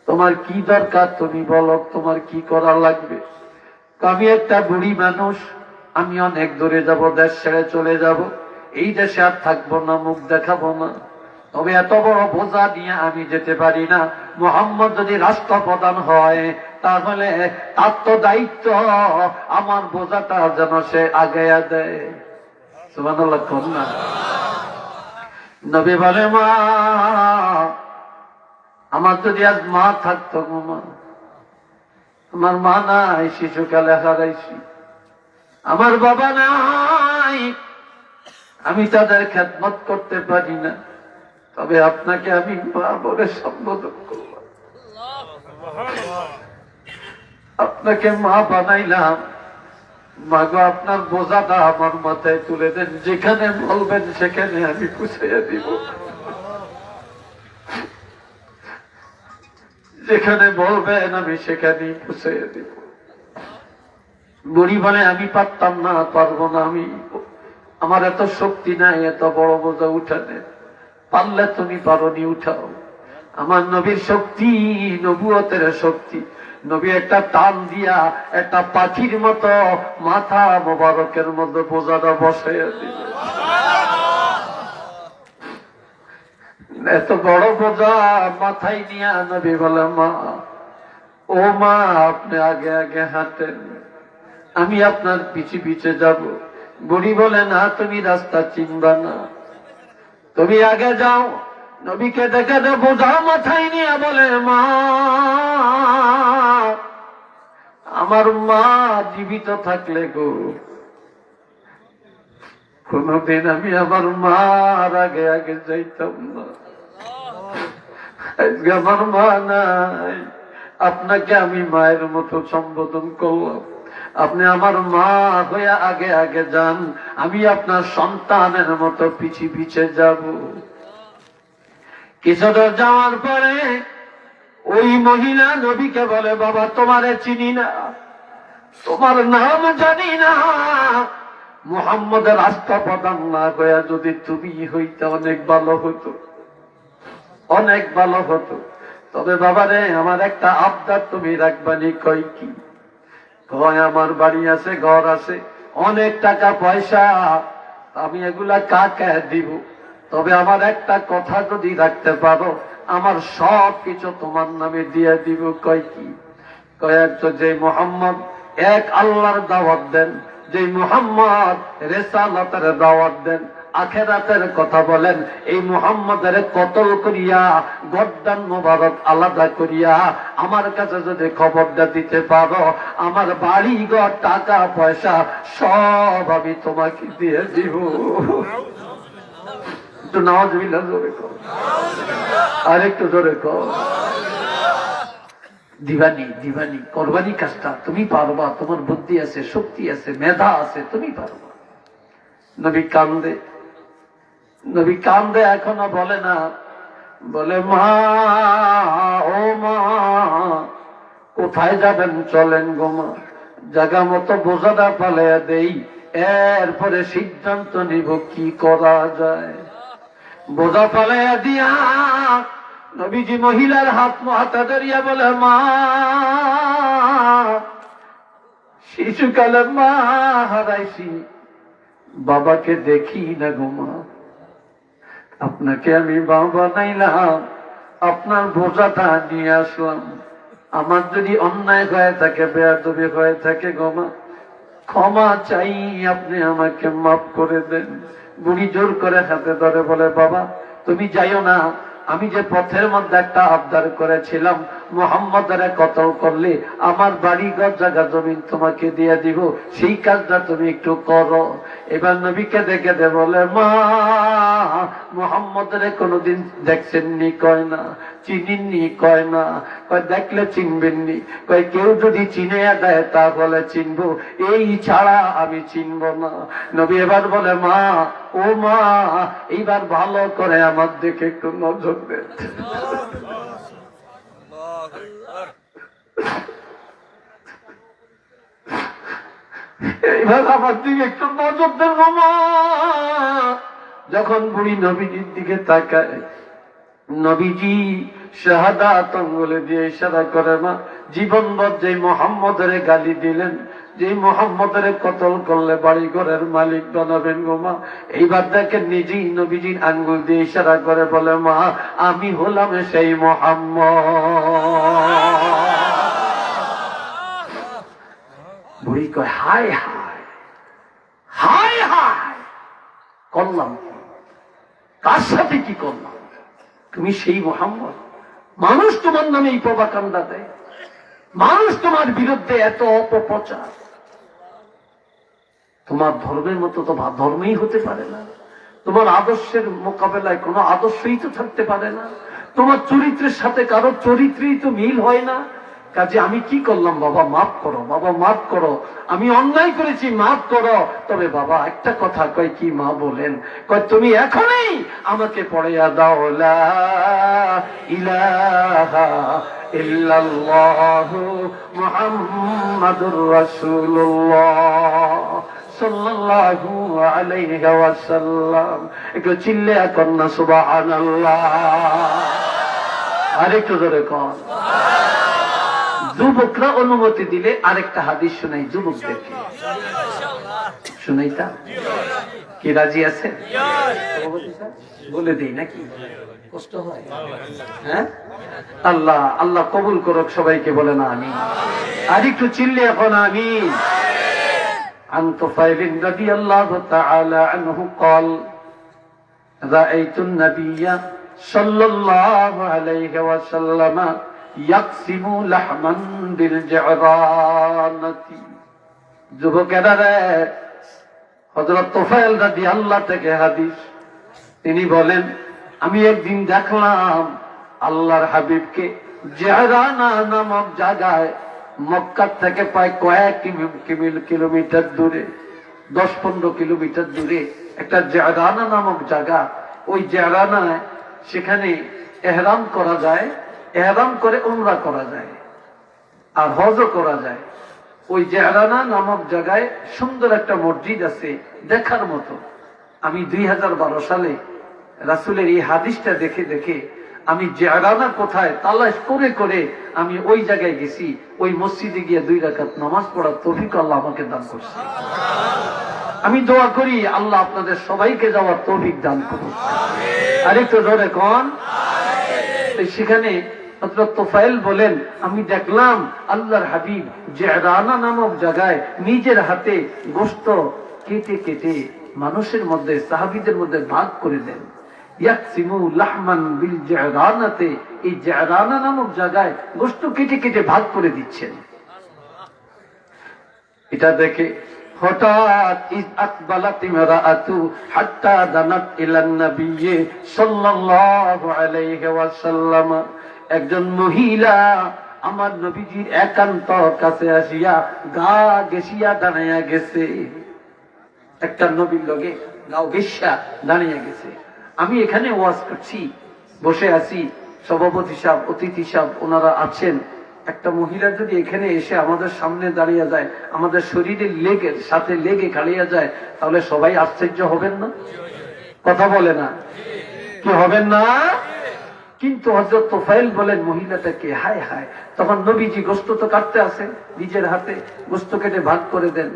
তোমার কি দরকার তুমি বলো, তোমার কি করা লাগবে? আমি একটা বুড়ি মানুষ, আমি অনেক দূরে যাব, দেশ ছেড়ে চলে যাব, এই দেশে আর থাকবো না, মুখ দেখাবো না। তবে এত বড় বোঝা নিয়ে আমি যেতে পারি না। মুহাম্মদ যদি রাষ্ট্রপ্রধান হয়, তাহলে তার তো দায়িত্ব আমার বোঝাটা যেন সে আগায়া দেয়। সুবহানাল্লাহ কোন না। নবী বলে মা আমার যদি আজ মা থাকতো গো মা, আমার মা নাই, শিশুকালে হারাইছি, আমার বাবা নাই, আমি তাদের খেদমত করতে পারি না, তবে আপনাকে আমি মা বলে সম্বোধন করলাম, আপনাকে মা বানাইলাম। মাগো আপনার বোঝাটা আমার মাথায় তুলে দেন, যেখানে বলবেন সেখানে আমি পুষাইয়া দিব, যেখানে বলবেন আমি সেখানেই পুষাইয়া দিব। বুড়ি বলে আমি পারতাম না, পারবো না, আমি আমার এত শক্তি নাই এত বড় বোঝা উঠানে, পারলে তুমি পারোনি, উঠাও। আমার নবীর শক্তি নবুয়তের শক্তি, নবী একটা টান দিয়া একটা পাখির মতো মাথা মোবারকের মধ্যে বোঝাটা বসাইয়া দিল। এত বড় বোঝা মাথায় নিয়ে নবী বলে মা ও মা আপনি আগে আগে হাঁটেন, আমি আপনার পিছে পিছে যাব। বুড়ি বলে না তুমি রাস্তা চিনবা না, তুমি আগে যাও। নবীকে দেখে বোঝা মাথায় নিয়ে বলে মা আমার মা জীবিত থাকলে গো কোনদিন আমি আমার মার আগে আগে যাইতাম না, আজকে আমার মা নাই, আপনাকে আমি মায়ের মতো সম্বোধন করলাম, আপনি আমার মা হয়ে আগে আগে যান, আমি আপনার সন্তানের মতো পিছে পিছে যাব। কিছুদূর যাওয়ার পরে ওই মহিলা নবীকে বলে বাবা তোমারে চিনি না, তোমার নাম জানি না, মুহাম্মদের রাস্তা প্রদান না হয়ে যদি তুমি হইতে অনেক ভালো হতো, অনেক ভালো হতো। তবে বাবারে আমার একটা আবদার তুমি রাখবানি। কই কি? কয় আমার বাড়ি আছে, ঘর আছে, অনেক টাকা পয়সা, আমি এগুলা কাকে দিব, তবে আমার একটা কথা যদি রাখতে পারো আমার সব কিছু তোমার নামে দিয়ে দিব। কয় কি? কয়েক যে মুহাম্মদ এক আল্লাহর দাওয়াত দেন, যে মুহাম্মদ রিসালাতের দাওয়াত দেন, আখিরাতের কথা বলেন, এই মুহাম্মদের কতল করিয়া গর্দান মোবারক আলাদা করিয়া আমার কাছে যদি খবরটা দিতে পারো, আমার বাড়ি ঘর টাকা পয়সা সব আমি তোমাকে দিয়ে দিব। একটু নাউজুবিল্লাহ জোরে কর, আর একটু জোরে কর। দিবানি দিবানি করবানি কাজটা তুমি পারবা, তোমার বুদ্ধি আছে, শক্তি আছে, মেধা আছে, তুমি পারবা। নবী কান্দে, নবী কান্দে, এখনো বলে না, বলে মা ও মা কোথায় যাবেন চলেন গো মা, জায়গা মতো বোঝাটা পালাইয়া দেই, এরপরে সিদ্ধান্ত নিব কি করা যায়। বোঝা পালাইয়া দিয়া নবীজি মহিলার হাত হাতে ধরিয়া বলে মা শিশুকালে মা হারাইছি, বাবাকে দেখি না গো মা, আপনাকে আমি বাবা বানাইলাম, আপনার বোঝাটা নিয়ে আসলাম, আমার যদি অন্যায় হয়ে থাকে, বেয়াদবি হয়ে থাকে গো মা, ক্ষমা চাই, আপনি আমাকে মাফ করে দেন। বুড়ি জোর করে হাতে ধরে বলে বাবা তুমি যাইও না, আমি যে পথের মধ্যে একটা আবদার করেছিলাম, মুহাম্মদের কতল করলে আমার বাড়ি ঘর জায়গা জমিন তোমাকে দিয়ে দিব, সেই কাজটা তুমি একটু করো। এবার নবীকে দেখে দে বলে মা মুহাম্মদের কোনোদিন দেখছেননি? কয় না। চিনেননি? কয় না। কয় দেখলে চিনবেননি? কয় কেউ যদি চিনে দেয় তাহলে চিনবো, এই ছাড়া আমি চিনব না। নবী এবার বলে মা ও মা এইবার ভালো করে আমার দিকে একটু নজর দেন। এইবার আমার দিকে একটু নজর দেন মা। যখন বুড়ি নবীজির দিকে তাকায়, নবীজি শাহাদাত আঙ্গুলে দিয়ে ইশারা করে মা জীবনভর যে মুহাম্মদের গালি দিলেন, যে মুহাম্মদের কতল করলে বাড়ি ঘরের মালিক বানাবেন গো মা, এইবার দেখেন নিজেই নবীজির আঙ্গুল দিয়ে ইশারা করে বলে মা আমি হলাম সেই মুহাম্মদ। বুড়ি কয় হায় হায় হায় হায়, করলাম কি, কার সাথে কি করলাম? তুমি সেই মুহাম্মদ? মানুষ তোমার নামে এই প্রপাগান্ডা দেয়, মানুষ তোমার বিরুদ্ধে এত অপপ্রচার, তোমার ধর্মের মতো তো ধর্মই হতে পারে না, তোমার আদর্শের মোকাবেলায় কোনো আদর্শই তো থাকতে পারে না, তোমার চরিত্রের সাথে কারো চরিত্রেই তো মিল হয় না। কাজে আমি কি করলাম? বাবা মাফ করো, বাবা মাফ করো, আমি অন্যায় করেছি, মাফ করো। তবে বাবা একটা কথা কয়, কি মা বলেন, কয় তুমি এখনই আমাকে পড়াইয়া দাও লা ইলাহা ইল্লাল্লাহু মুহাম্মাদুর রাসূলুল্লাহ সাল্লাল্লাহু আলাইহি ওয়াসাল্লাম। একটু চিল্লে এখন না সুবহানাল্লাহ, আরেকটু জোরে কর। যুবকরা অনুমতি দিলে আরেকটা হাদিস শোনাই যুবকদেরকে, শুনাইতা কি রাজি আছে? বলে দিই নাকি? কষ্ট হয়? হ্যাঁ, আল্লাহ আল্লাহ কবুল করুক সবাইকে, বলে না আমি। আর একটু চিল্লে এখন আমি। عن طفيل رضي الله تعالى عنه قال رأيت النبي صلى الله عليه وسلم يقسم لحما بالجعرانة। যুবকেরা রে, হযরত তুফাইল রাদিয়াল্লাহু থেকে হাদিস, তিনি বলেন আমি একদিন দেখলাম আল্লাহর হাবিবকে জিহরানা নামক জায়গায়, মক্কা থেকে প্রায় কয়েক কিলোমিটার দূরে, 10-15 কিলোমিটার দূরে একটা জিহরানা নামক জায়গা। ওই জিহরানায় সেখানে ইহরাম করা যায়, ইহরাম করে উমরা করা যায় আর হজও করা যায়। ওই জিহরানা নামক জায়গায় সুন্দর একটা মসজিদ আছে দেখার মতো। আমি 2012 সালে রাসূলের এই হাদিসটা দেখে দেখে আমি জিহরানা কোথায় তালাশ করে করে আমি ওই জায়গায় গেছি। ওই মসজিদে গিয়ে 2 রাকাত নামাজ পড়ার তৌফিক আল্লাহ আমাকে দান করছে। আমি দোয়া করি আল্লাহ আপনাদের সবাইকে যাওয়ার তৌফিক দান করুন। আরেকটু জোরে কোন। সেখানে হযরত তুফাইল বলেন আমি দেখলাম আল্লাহর হাবিব জিহরানা নামক জায়গায় নিজের হাতে গোশত কেটে কেটে মানুষের মধ্যে, সাহাবীদের মধ্যে ভাগ করে দেন। ইয়াকসিমু লাহমান বিল জিহরানাতে, এই জিহরানা নামক জায়গায় গোশত কেটে কেটে ভাগ করে দিচ্ছেন। এটা দেখে হঠাৎ ইজ আকবালাত ইমরাআতু হাত্তা দানাত ইলান নবী সাল্লাল্লাহু আলাইহি ওয়াসাল্লাম, একজন মহিলা আমার নবীজির একান্ত কাছে আসিয়া গা গেছিয়া দাঁড়াইয়া গেছে। একটা নবীর লগে গাও গেছিয়া দাঁড়িয়ে গেছে। আমি এখানে ওয়াজ করছি, বসে আছি, সভাপতি সাহেব, অতিথি সাহেব ওনারা আছেন। একটা মহিলা যদি এখানে এসে আমাদের সামনে দাঁড়িয়ে যায়, আমাদের শরীরের লেগের সাথে লেগে খাড়িয়ে যায়, তাহলে সবাই আশ্চর্য হবেন না? কথা বলে না কি হবেন না? কিন্তু হযরত তুফাইল বলেন মহিলাটাকে হায় হায়। তখন নবীজি গোশত তো কাটতে আসেন, নিজের হাতে গোশত কেটে ভাগ করে দেন।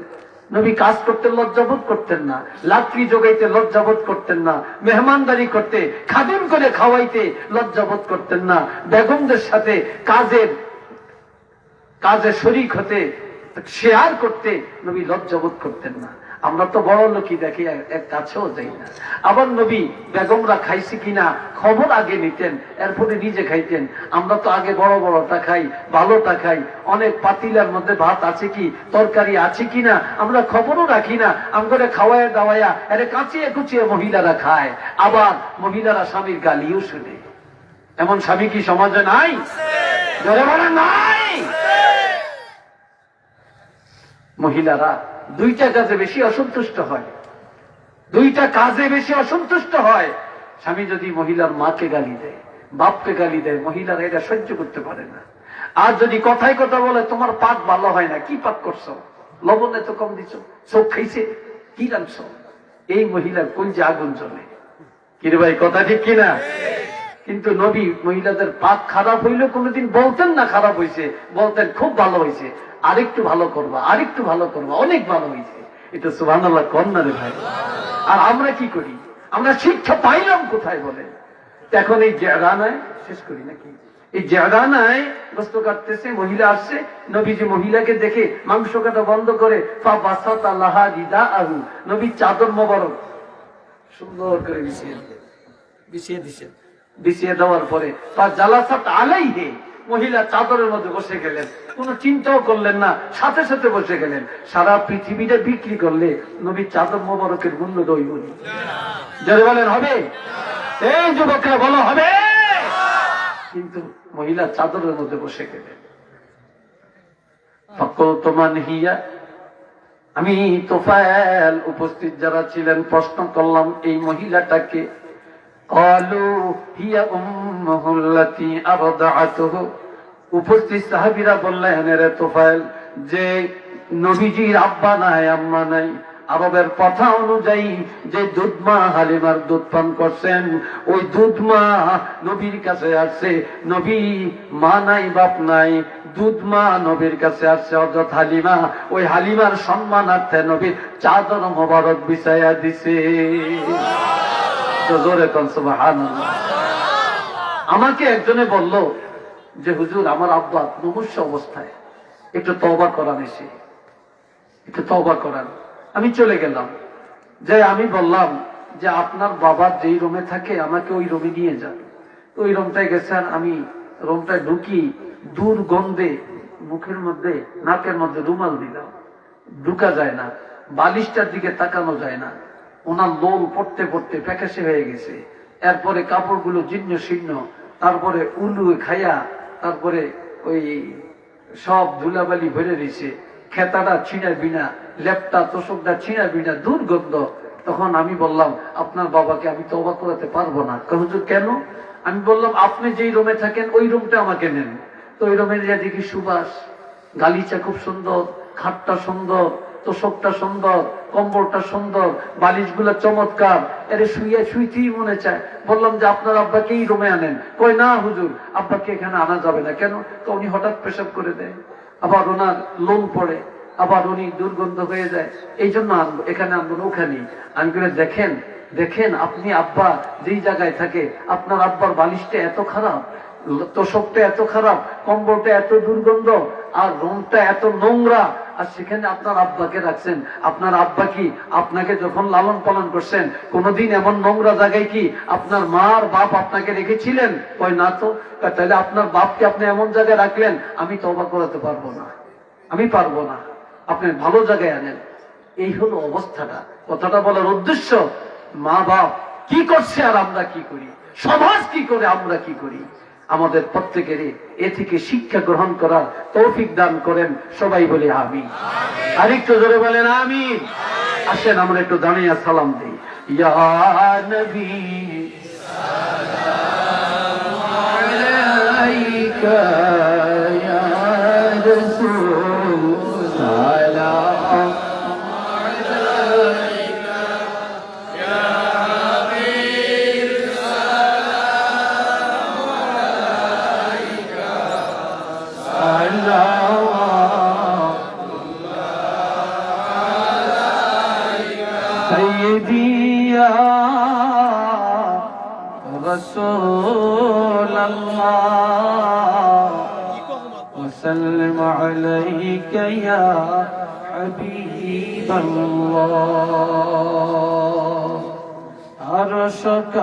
নবী কাজ করতে লজ্জাবোধ করতেন না, লাকড়ি জোগাইতে লজ্জাবোধ করতেন না, মেহমানদারি করতে, খাদিম করে খাওয়াইতে লজ্জাবোধ করতেন না, বেগমদের সাথে কাজে শরীক হতে, শেয়ার করতে নবী লজ্জাবোধ করতেন না। আমরা তো বড় লোকই দেখি, এর কাছেও যাই না। আবার নবী বেগমরা খাইছে কিনা খবর আগে নিতেন, এরপরে নিজে খাইতেন। আমরা তো আগে বড় বড়টা খাই, ভালোটা খাই, অনেক পাতিলার মধ্যে ভাত আছে কি, তরকারি আছে কিনা আমরা খবরও রাখি না। আমরা খাওয়ায় দাওয়াইয়া এরে কাঁচিয়ে কুচিয়ে মহিলারা খায়, আবার মহিলারা স্বামীর গালিও শুনে। এমন স্বামী কি সমাজে নাই? জোরে বলেন নাই? মহিলারা 2টা কাজে বেশি অসন্তুষ্ট হয়, 2টা কাজে বেশি অসন্তুষ্ট হয়। স্বামী যদি মহিলার মাকে গালি দেয়, বাপকে গালি দেয়, মহিলারা এটা সহ্য করতে পারে না। আর যদি কথায় কথা বলে তোমার পাক ভালো হয় না, কি পাক করছো, লবণ এত কম দিছো, চোখ খাইছে, কি রাখছ, এই মহিলার কলজে আগুন জ্বলে। কিরে ভাই কথা ঠিক কিনা? কিন্তু নবী মহিলাদের পাক খারাপ হইলে কোনোদিন বলতেন না খারাপ হয়েছে, বলতেন খুব ভালো হয়েছে, আরেকটু ভালো করবা, আরেকটু ভালো করবা, অনেক ভালো হয়েছে। এটা সুবহানাল্লাহ কর না রে ভাই। আর আমরা কি করি? আমরা শিক্ষা পাইলাম কোথায় বলেন? এখন এই জিহরানায় শেষ করি নাকি? এই জিহরানায় গোশত কাটতেছে, মহিলা আসছে, নবীজি মহিলাকে দেখে মাংস কাটা বন্ধ করে ফা বাসাতা লাহা রিদাআহু, নবী চাদর মোবারক সুন্দর করে বিছিয়ে দিছেন। বিছিয়ে দেওয়ার পরে তার জালাসাত আলাইহি, মহিলা চাদরের মধ্যে বসে গেলেন, কোন চিন্তাও করলেন না, সাথে সাথে বসে গেলেন। সারা পৃথিবীটা বিক্রি করলে নবীর চাদর মোবারকের মূল্য দইবনি। যারা বলেন হবে, এই যুবকরা বলো হবে। কিন্তু মহিলা চাদরের মধ্যে বসে গেলেন। আমি তোফায়েল উপস্থিত যারা ছিলেন প্রশ্ন করলাম এই মহিলাটাকে। উপস্থিত সাহাবীরা বললেন, রে তোফায়েল, যে নবীজির আব্বা নাই আম্মা নাই, আরবের কথা অনুযায়ী যে দুধমা হালিমার দুধ পান করছেন, ওই দুধমা নবীর কাছে আসছে। নবী মা নাই বাপ নাই, দুধমা নবীর কাছে আসছে হযরত হালিমা। ওই হালিমার সম্মানার্থে নবীর চাদর মোবারক বিছাইয়া দিছে। জোরে কোন সুবহানাল্লাহ। আমাকে একজনে বলল যে হুজুর, আমার আব্বা মুমূর্ষু অবস্থায়, একটু তওবা করান, এসে একটু তওবা করান। আমি চলে গেলাম, যে আমি বললাম যে আপনার বাবা যেই রুমে থাকে আমাকে ওই রুমে নিয়ে যান। ওই রুমটায় গেছেন, আমি রুমটায় ঢুকি, দুর্গন্ধে মুখের মধ্যে নাকের মধ্যে রুমাল দিলাম, ঢুকা যায় না, বালিশটার দিকে তাকানো যায় না। ওনার লোল পড়তে পড়তে প্যাকাশে হয়ে গেছে। এরপরে কাপড়গুলো জীর্ণ শীর্ণ, তারপরে উলু খাইয়া, তারপরে ওই সব ধুলাবালি ভরে দিছে, খেতাটা ছিঁড়া বিনা, লেপটা তোষকটা ছিঁড়া বিনা, দুর্গন্ধ। তখন আমি বললাম, আপনার বাবাকে আমি তওবা করাতে পারবো না। হুজুর কেন? আমি বললাম, আপনি যেই রুমে থাকেন ওই রুমটা আমাকে নেন। তো ওই রুমে যা দেখি সুবাস, গালিচা খুব সুন্দর, খাটটা সুন্দর, তোষকটা সুন্দর, কম্বলটা সুন্দর, বালিশগুলো চমৎকার। এরে শুয়ে শুইতেই মনে চায়। বললাম যে আপনার আব্বাকে এই রুমে আনেন। কই না হুজুর, আব্বাকে এখানে আনা যাবে না। কেন? তো উনি হঠাৎ পেশাব করে দেয়, আবার ওনার লোন পড়ে, আবার উনি দুর্গন্ধ হয়ে যায়, এই জন্য আনবো, এখানে আনবো না, ওখানে। আমি করে দেখেন দেখেন, আপনি আব্বা যেই জায়গায় থাকে, আপনার আব্বার বালিশটা এত খারাপ, তোষকটা এত খারাপ, কম্বলটা এত দুর্গন্ধ, আর রুমটা এত নোংরা, আর সেখানে আপনার আব্বাকে রাখছেন। আপনার আব্বা কি আপনাকে যখন লালন পালন করছেন কোনদিন এমন নোংরা জায়গায় কি আপনার মা আর বাপ আপনাকে রেখেছিলেন? ওই না তো। তাহলে আপনার বাপকে আপনি এমন জায়গায় রাখলেন, আমি তওবা করাতে পারবো না, আমি পারবো না, আপনি ভালো জায়গায় আনেন। এই হলো অবস্থাটা। কথাটা বলার উদ্দেশ্য, মা বাপ কি করছে আর আমরা কি করি, সমাজ কি করে, আমরা কি করি। আমাদের প্রত্যেকেরই এ থেকে শিক্ষা গ্রহণ করার তৌফিক দান করেন। সবাই বলি আমিন। আরেকটু জোরে বলেন আমিন। আসেন আমরা একটু দাঁড়িয়ে সালাম দিই। ইয়া নবী সালামু আলাইকা, ইয়া রাসূল সালাম আলাইকা, ইয়া হাবিব সালাম আলাইকা, سيدي يا رسول الله وسلم عليك يا حبيب الله. عرشك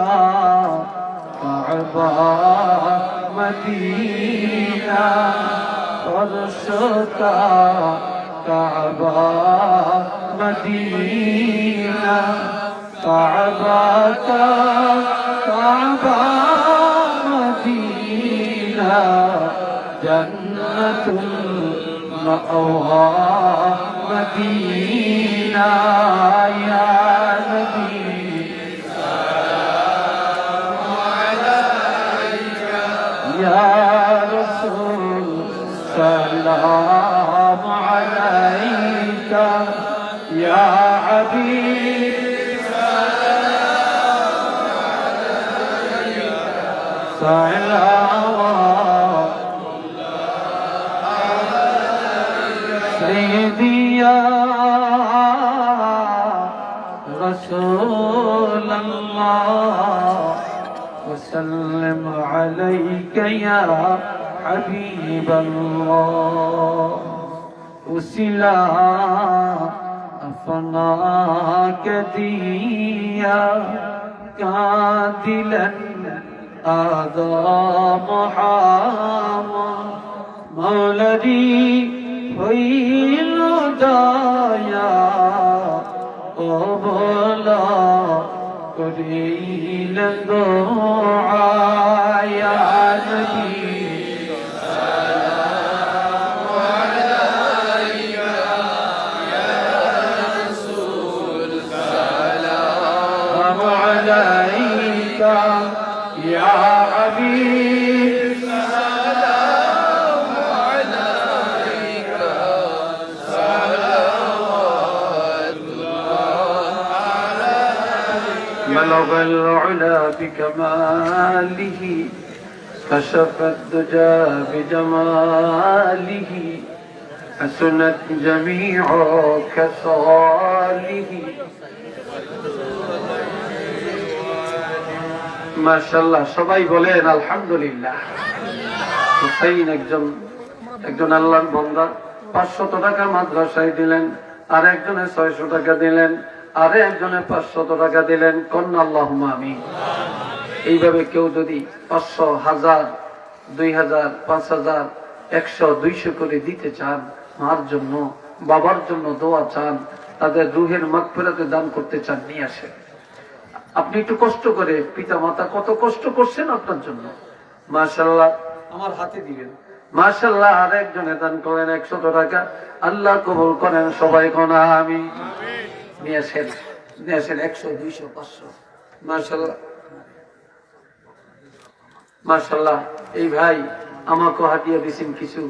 كعبة مدينة، عرشك كعبة مدينة، كعبة كعبة مدينة، جنة المأوى مدينة. يا نبي سلام عليك، يا رسول سلام عليك، يا حبيب سلام عليك، سلام سيدي يا رسول الله وسلم عليك يا حبيب الله. وسلا ফনাকে দিয়া কাঁদিলেন আদম হাওয়া মৌলারি হইল দয়া ও বলা করিলেন দোয়া ইয়া নবী يا حبيب سلام عليك صلوات الله عليك بلغ العلا بكماله كشف الدجى بجماله حسنت جميع خصاله মাশাআল্লাহ সবাই বলেন আলহামদুলিল্লাহ। হুসাইন একজন আল্লাহর বান্দা 500 টাকা মাদ্রাসায় দিলেন, আর একজনে 600 টাকা দিলেন, আর একজনে 500 টাকা দিলেন। কন্না আল্লাহুম্মা আমিন। এইভাবে কেউ যদি 500, 1000, 2000, 5000, 100, 200 করে দিতে চান, মার জন্য বাবার জন্য দোয়া চান, তাদের রুহের মাগফিরাতে দান করতে চান, নিয়ে আসেন। আপনি একটু কষ্ট করে, পিতা মাতা কত কষ্ট করছেন আপনার জন্য, মাশাআল্লাহ আমার হাতে দিবেন। মাশাআল্লাহ আর একজনে দান করেন 100 টাকা, আল্লাহ কবুল করেন। সবাই কোন আমিন। নিয়ে আসেন 100, 200, 500। মাশাআল্লাহ মাশাআল্লাহ। এই ভাই আমাকে হাতিয়া দিয়েছেন কিছু,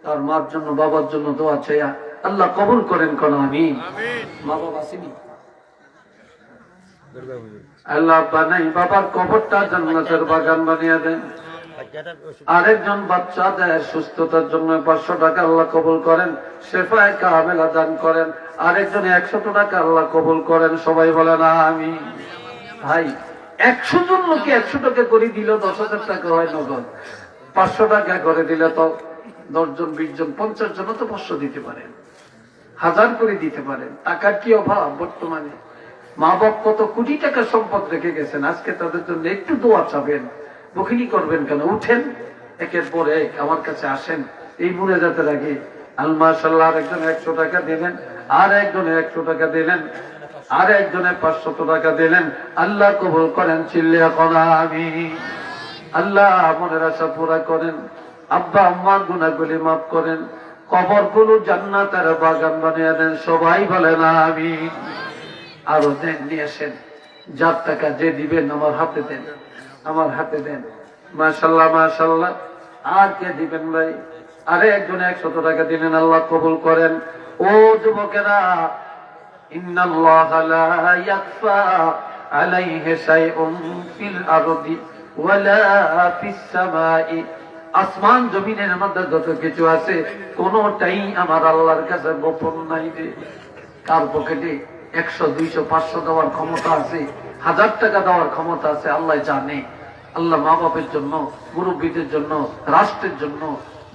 তার মার জন্য বাবার জন্য দোয়া চাইয়া, আল্লাহ কবুল করেন কোন আমিন। মা বাবা আসেনি, আল্লাহ বানাই বাবার কবরটা জান্নাতের বাগান বানিয়ে দেন। আরেকজন বাচ্চাদের সুস্থতার জন্য 500 টাকা আল্লাহ কবুল করেন, শেফায়ে কামেলা দান করেন। আরেকজনে 100 টাকা আল্লাহ কবুল করেন। সবাই বলেন আমিন। ভাই 100 জন লোকে 100 টাকা করে দিল 10,000 টাকা হয় নগদ। 500 টাকা করে দিলে তো 10 জন, 20 জন, 50 জন তো 500 দিতে পারেন, 1000 করে দিতে পারেন। টাকার কি অভাব বর্তমানে? মা বাপ কত কোটি টাকা সম্পদ রেখে গেছেন, আজকে তাদের জন্য একটু দোয়া চাবেন। বখিলি করবেন কেন? উঠেন, একের পর এক আমার কাছে আসেন। এই মুনাজাতের আগে আলমাশাল্লাহ একজনে 100 টাকা দিলেন, আর একজনে 100 টাকা দিলেন, আর একজনে 500 টাকা দিলেন। আল্লাহ কবুল করেন। চিল্লিয়া কোনা আমিন। আল্লাহ মনের আশা পুরা করেন। আব্বা আম্মার গুনাহগুলি মাফ করেন। কবরগুলো জান্নাতের বাগান বানিয়ে দেন। সবাই বলেন আমিন। আরো দেন, নিয়ে আসেন। যার টাকা যে দিবেন আমার হাতে দেন, আমার হাতে দেন। মাশাআল্লাহ মাশাআল্লাহ। আর কে দিবেন ভাই? আরে একজনে 100 টাকা দিলেন, আল্লাহ কবুল করেন। ও যুবকেরা, ইন্নাল্লাহা লা ইয়াখফা আলাইহি শাইউন ফিল আরদি ওয়ালা ফিস সামাই। আসমান জমিনের মধ্যে যত কিছু আছে কোনটাই আমার আল্লাহর কাছে গোপন নাই রে। কার পকেটে 100, 200, 500 দেওয়ার ক্ষমতা আছে, 1000 টাকা দেওয়ার ক্ষমতা আছে, আল্লাহ জানে। আল্লাহ মা বাপের জন্য, মুরব্বীদের জন্য, রাষ্ট্রের জন্য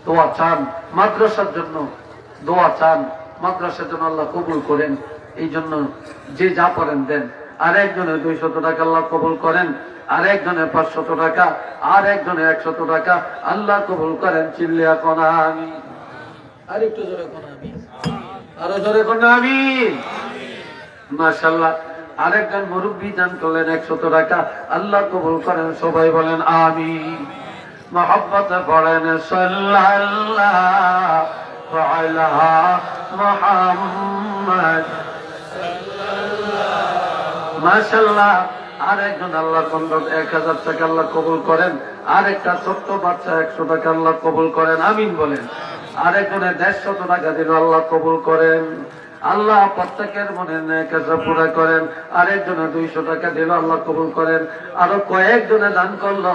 দোয়া চান, মাদ্রাসার জন্য দোয়া চান। মাদ্রাসার জন্য আল্লাহ কবুল করেন। এই জন্য যে যা পারেন দেন। আর একজনে 200 টাকা আল্লাহ কবুল করেন, আর একজনে 500 টাকা, আর একজনে 100 টাকা আল্লাহ কবুল করেন। চিল্লিয়া কোনা আমিন। আর একটু জোরে কোনা আমিন, আরো জোরে কোনা আমিন। মাশাআল্লাহ আরেকজন মুরব্বী দান করলেন 100 টাকা, আল্লাহ কবুল করেন। সবাই বলেন আমিন। মহব্বতে পড়েন সাল্লাল্লাহু আলা মুহাম্মদ। মাশাআল্লাহ আরেকজন আল্লাহর বান্দা 1000 টাকা আল্লাহ কবুল করেন। আরেকটা ছোট্ট বাচ্চা 100 টাকা আল্লাহ কবুল করেন। আমিন বলেন। আরেকজনে 150 টাকা দিল, আল্লাহ কবুল করেন। আল্লাহ প্রত্যেকের মনে নেকাজা পুরা করেন। আরেকজনে 200 টাকা দিল, আল্লাহ কবুল করেন। আরো কয়েকজনে দান করলো,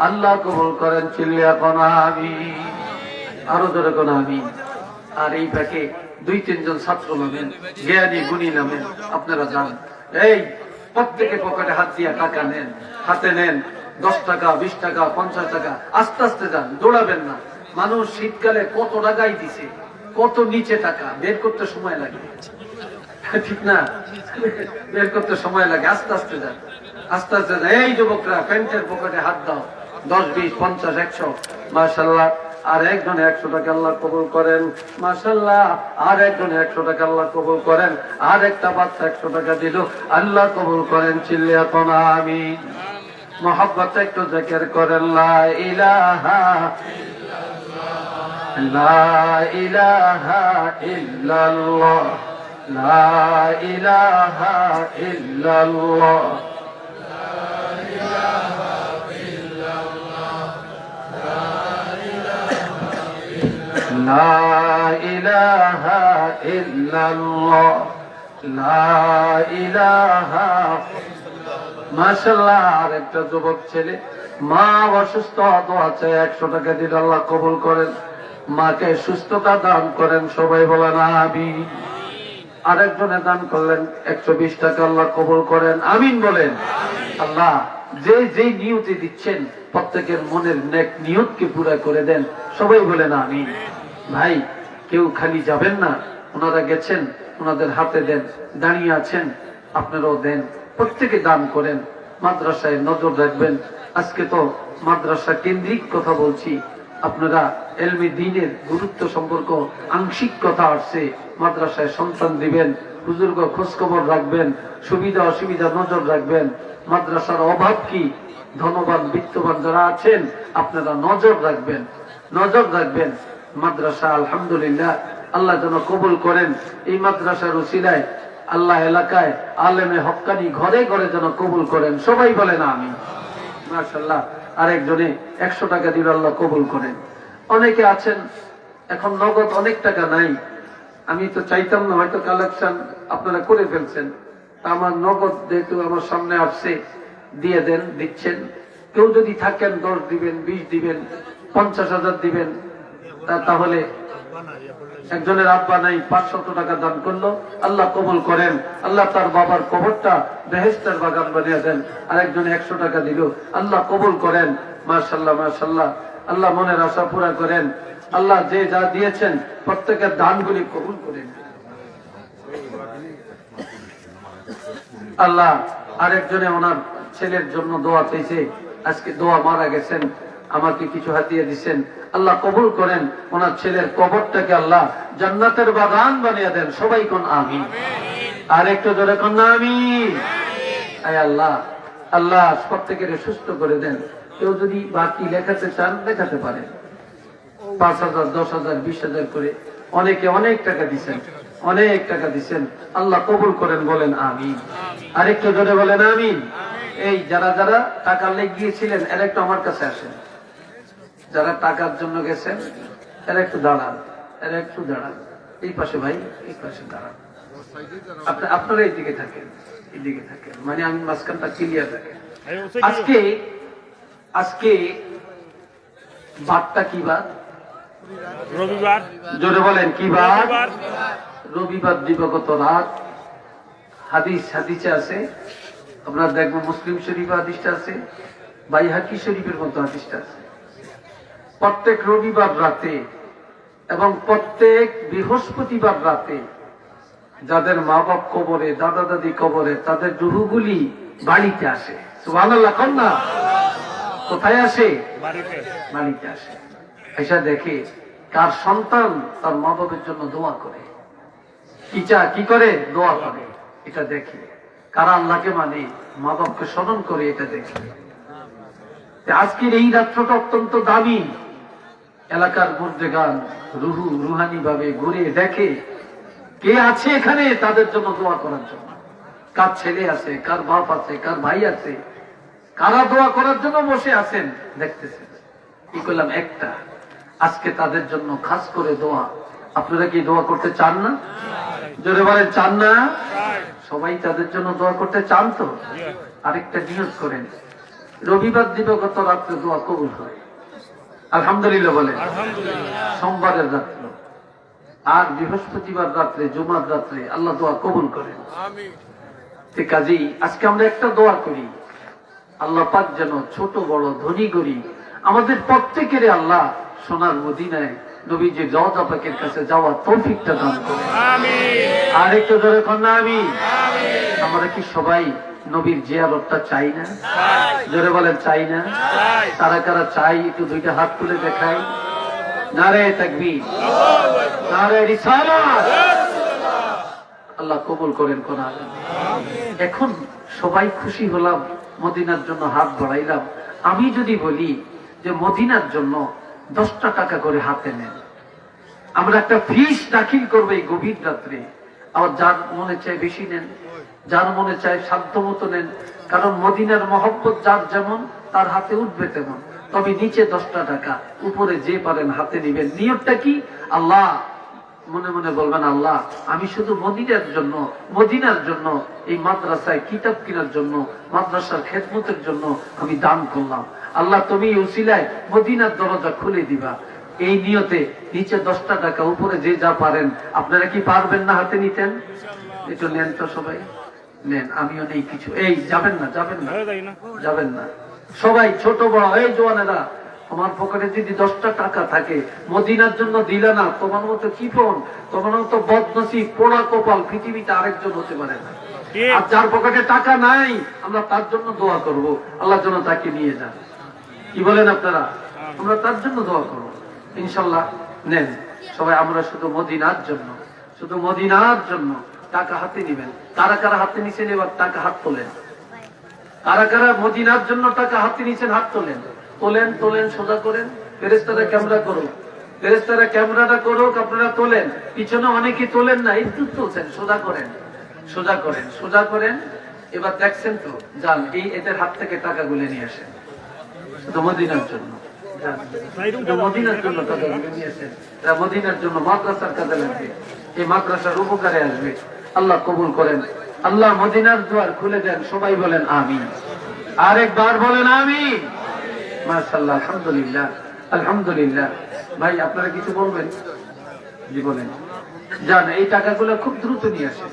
আল্লাহ কবুল করেন। চিল্লিয়া কোনা আমিন, আরো জোরে কোনা আমিন। আর এই প্যাকে 2-3 জন ছাত্র নামেন, জ্ঞানী গুণী নামেন, আপনারা জানেন। এই প্রত্যেকে পকেটে হাত দিয়ে টাকা নেন, হাতে নেন। 10 টাকা, 20 টাকা, 50 টাকা, আস্তে আস্তে যান, দৌড়াবেন না। মানুষ শীতকালে কত টাকাই দিছে, কত নিচে টাকা বের করতে সময় লাগে। ঠিক না? বের করতে সময় লাগে, আস্তে আস্তে যান, আস্তে আস্তে যান। এই যুবকরা প্যান্টের পকেটে হাত দাও, 10, 20, 50, 100। মাশাআল্লাহ। আর একজনে 100 টাকা আল্লাহ কবুল করেন। মাশাআল্লাহ। আর একজনে 100 টাকা আল্লাহ কবুল করেন। আর একটা বাচ্চা 100 টাকা দিল, আল্লাহ কবুল করেন। চিল্লিয়া কোন আমিন। মোহাব্বত একটু জিকির করেন, লা ইলাহা লা ইলাহা ইল্লাল্লাহ, লা ইলাহা ইল্লাল্লাহ, লা ইলাহা ইল্লাল্লাহ, লা ইলাহা। মাশাআল্লাহ। আর একটা যুবক ছেলে, মা অসুস্থ, দোয়া চায়, 100 টাকা দিল, আল্লাহ কবুল করেন। মাকে সুস্থতা দান করেন, সবাই বলেন আমিন। আরেকজনে দান করলেন 120 টাকা, আল্লাহ কবুল করেন, আমিন বলেন। আল্লাহ যে যে নিয়তে দিচ্ছেন প্রত্যেকের মনের নেক নিয়তকে পুরা করে দেন, সবাই বলেন আমিন। ভাই কেউ খালি যাবেন না, ওনারা গেছেন, ওনাদের হাতে দেন। দাঁড়িয়ে আছেন, আপনারাও দেন, প্রত্যেকে দান করেন। মাদ্রাসায় নজর রাখবেন। আজকে তো মাদ্রাসা কেন্দ্রিক কথা বলছি, আপনারা এলমি দ্বীনের গুরুত্ব সম্পর্ক আংশিক কথা আসছে। মাদ্রাসায় সন্তান দিবেন, হুজুরকে খোঁজখবর রাখবেন, সুবিধা অসুবিধা নজর রাখবেন। মাদ্রাসার অভাব কি? ধনবান বিত্তবান যারা আছেন আপনারা নজর রাখবেন, নজর রাখবেন। মাদ্রাসা আলহামদুলিল্লাহ আল্লাহ যেন কবুল করেন। এই মাদ্রাসার উসিলায় আল্লাহ এলাকায় আলেমে হক্কানি ঘরে ঘরে যেন কবুল করেন, সবাই বলেন আমিন। মাশাআল্লাহ। আরেকজনে 100 টাকা দিল, আল্লাহ কবুল করেন। অনেকে আছেন এখন নগদ অনেক টাকা নাই, আমি তো চাইতাম না, হয়তো কালেকশন আপনারা করে ফেলছেন। আমার নগদ যেহেতু আমার সামনে আসছে, দিয়ে দেন, দিচ্ছেন। কেউ যদি থাকেন 10 দিবেন, 20 দিবেন, 50,000 দিবেন, তাহলে একজনের আব্বা নাই, 500 টাকা দান করলো, আল্লাহ কবুল করেন। আল্লাহ তার বাবার কবরটা বেহেশতের বাগান বানিয়ে দেন। আর একজনে 100 টাকা দিল, আল্লাহ কবুল করেন। মাশাআল্লাহ, মাশাআল্লাহ। আল্লাহ মনের আশা পুরা করেন। আল্লাহ যে যা দিয়েছেন প্রত্যেকের দানগুলি কবুল করেন। আল্লাহ আরেকজনে ওনার ছেলের জন্য দোয়া চাইছে, আজকে দোয়া মারা গেছেন, আমাকে কিছু হাতিয়ে দিচ্ছেন, আল্লাহ কবুল করেন। ওনার ছেলের কবরটাকে আল্লাহ জান্নাতের বাগান বানিয়ে দেন, সবাই কোন আমিন। আর একটু জোরে কোন আমিন। আয় আল্লাহ, আল্লাহ প্রত্যেকের সুস্থ করে দেন। কেউ যদি বাকি লেখাতে চান লেখাতে পারেন, 5,000, 10,000, 20,000 করে। অনেকে অনেক টাকা দিচ্ছেন, অনেক টাকা দিচ্ছেন, আল্লাহ কবুল করেন, বলেন আমিন। আরেকটু জোরে বলেন আমিন। এই যারা যারা টাকা লেগে গিয়েছিলেন এরা একটু আমার কাছে আসেন। যারা টাকার জন্য গেছেন এরা একটু দাঁড়ান, এরা একটু দাঁড়ান। এই পাশে ভাই, এই পাশে দাঁড়ান। আপনারা এইদিকে থাকেন, এইদিকে থাকেন, মানে আমি মাঝখানটা ক্লিয়ার রাখেন। আজকে আজকে বারটা কি বার? রবিবার। জোরে বলেন কি বার? রবিবার দিবাগত রাত। হাদিসে আছে, আপনারা দেখবেন মুসলিম শরীফ হাদিসটা আছে, বাইহাকি শরীফের মতো হাদিসটা আছে। প্রত্যেক রবিবার রাতে এবং প্রত্যেক বৃহস্পতিবার রাতে যাদের মা বাপ কবরে, দাদা দাদি কবরে, তাদের রূহগুলি বাড়িতে আসে। সুবহানাল্লাহ, কোন না? কোথায় আসে? বাড়িতে আসে। এসে দেখে কার সন্তান তার মা বাপের জন্য দোয়া করে, কি করে? দোয়া করে। এটা দেখে কারা আল্লাহকে মানে, মা বাপকে স্মরণ করে, এটা দেখে। আজকের এই রাত্রটা অত্যন্ত দামি। এলাকার মুর্দেগান রুহানি ভাবে ঘুরে দেখে কে আছে এখানে তাদের জন্য দোয়া করার জন্য। কার ছেলে আছে, কার বাপ আছে, কার ভাই আছে, কারা দোয়া করার জন্য বসে আছেন দেখতেছেন। কি করলাম? একটা আজকে তাদের জন্য খাস করে দোয়া। আপনারা কি দোয়া করতে চান না? জোরে বলেন চান না? সবাই তাদের জন্য দোয়া করতে চান তো? আরেকটা নিয়ত করেন, রবিবার দিবাগত রাত্রে দোয়া কবুল হয়, আলহামদুলিল্লাহ বলেন। সোমবারের রাত্রে আর বৃহস্পতিবার রাত্রে, জুমার রাত্রে আল্লাহ দোয়া কবুল করেন। কাজেই আজকে আমরা একটা দোয়া করি, আল্লাহ পাক যেন ছোট বড় ধনী গরিব আমাদের প্রত্যেকের আল্লাহ সোনার মদিনায় নবীজি রওজা পাকের কাছে যাওয়ার তৌফিকটা দান করেন। আর একটু জোরে কন্যা আমিন। আমরা কি সবাই নবীর জিয়ারতটা চাই না? জোরে বলেন চাই না? কারা কারা চাই একটু দুইটা হাত তুলে দেখাই। নারে তাকবীর, নারে রিসালাত। আল্লাহ কবুল করেন কোন আলেম। এখন সবাই খুশি হলাম, মদিনার জন্য হাত বাড়াইলাম। আমি যদি বলি যে মদিনার জন্য 10টা টাকা করে হাতে নেন, আমরা একটা ফিস দাখিল করবো এই গভীর রাত্রে। আবার যার মনে চায় বেশি নেন, যার মনে চায় সাধ্য মতো নেন, কারণ মদিনার মহব্বত যার যেমন তার হাতে উঠবে তেমন। তবে নিচে 10টা টাকা, উপরে যে পারেন হাতে নিবেন। নিয়তটা কি? আল্লাহ, মনে মনে বলবেন আল্লাহ আমি শুধু মদিনার জন্য এই মাদ্রাসায় কিতাব কেনার জন্য, মাদ্রাসার খেদমতের জন্য আমি দান করলাম। আল্লাহ তুমি উসিলায় মদিনার দরজা খুলে দিবা। এই নিয়তে নিচে 10টা টাকা, উপরে যে যা পারেন। আপনারা কি পারবেন না হাতে নিতেন? একটু নেন তো সবাই, নেন। আমিও নেই কিছু। এই যাবেন না, যাবেন না, যাবেন না সবাই, ছোট বড়। এই জওয়ানেরা, আমার পকেটে যদি 10টা টাকা থাকে, মদিনার জন্য দিলে না, তোমার মতো কিপন, তোমার মতো বদনসিব, পোড়া কপাল পৃথিবীতে আরেকজন হতে পারে না। আর যার পকেটে টাকা নাই, আমরা তার জন্য দোয়া করব, আল্লাহ যেন তাকে নিয়ে যান। কি বলেন আপনারা? আমরা তার জন্য দোয়া করবো ইনশাল্লাহ। নেন সবাই, আমরা শুধু মদিনার জন্য, শুধু মদিনার জন্য টাকা হাতে নিবেন। কারা কারা হাতে নিছেন এবার টাকা হাত তোলেন। কারা কারা মদিনার জন্য টাকা হাতে নিছেন হাত তোলেন। তোলেন, তোলেন, সোজা করেন। ফেরেশতারা ক্যামেরা করুক, ফেরেশতারা ক্যামেরাটা করুক, আপনারা তোলেন। পিছনে অনেকে তোলেন না, একটু তুলছেন। সোজা করেন, সোজা করেন, সোজা করেন। এবার দেখছেন তো, যান এই এদের হাত থেকে টাকা গুলে নিয়ে আসেন, শুধু মদিনার জন্য। মদিনার জন্য টাকা গুলে নিয়ে আসেন। মদিনার জন্য মাদ্রাসার কাজে লাগবে, এই মাদ্রাসার উপকারে আসবে। আল্লাহ কবুল করেন। আল্লাহ মদিনার দুয়ার খুলে দেন। সবাই বলেন আমিন। আরেকবার বলেন আমিন। মাশাআল্লাহ, আলহামদুলিল্লাহ, আলহামদুলিল্লাহ। ভাই আপনারা কিছু বলবেন? জি বলেন। যান এই টাকাগুলো খুব দ্রুত নিয়ে আসেন।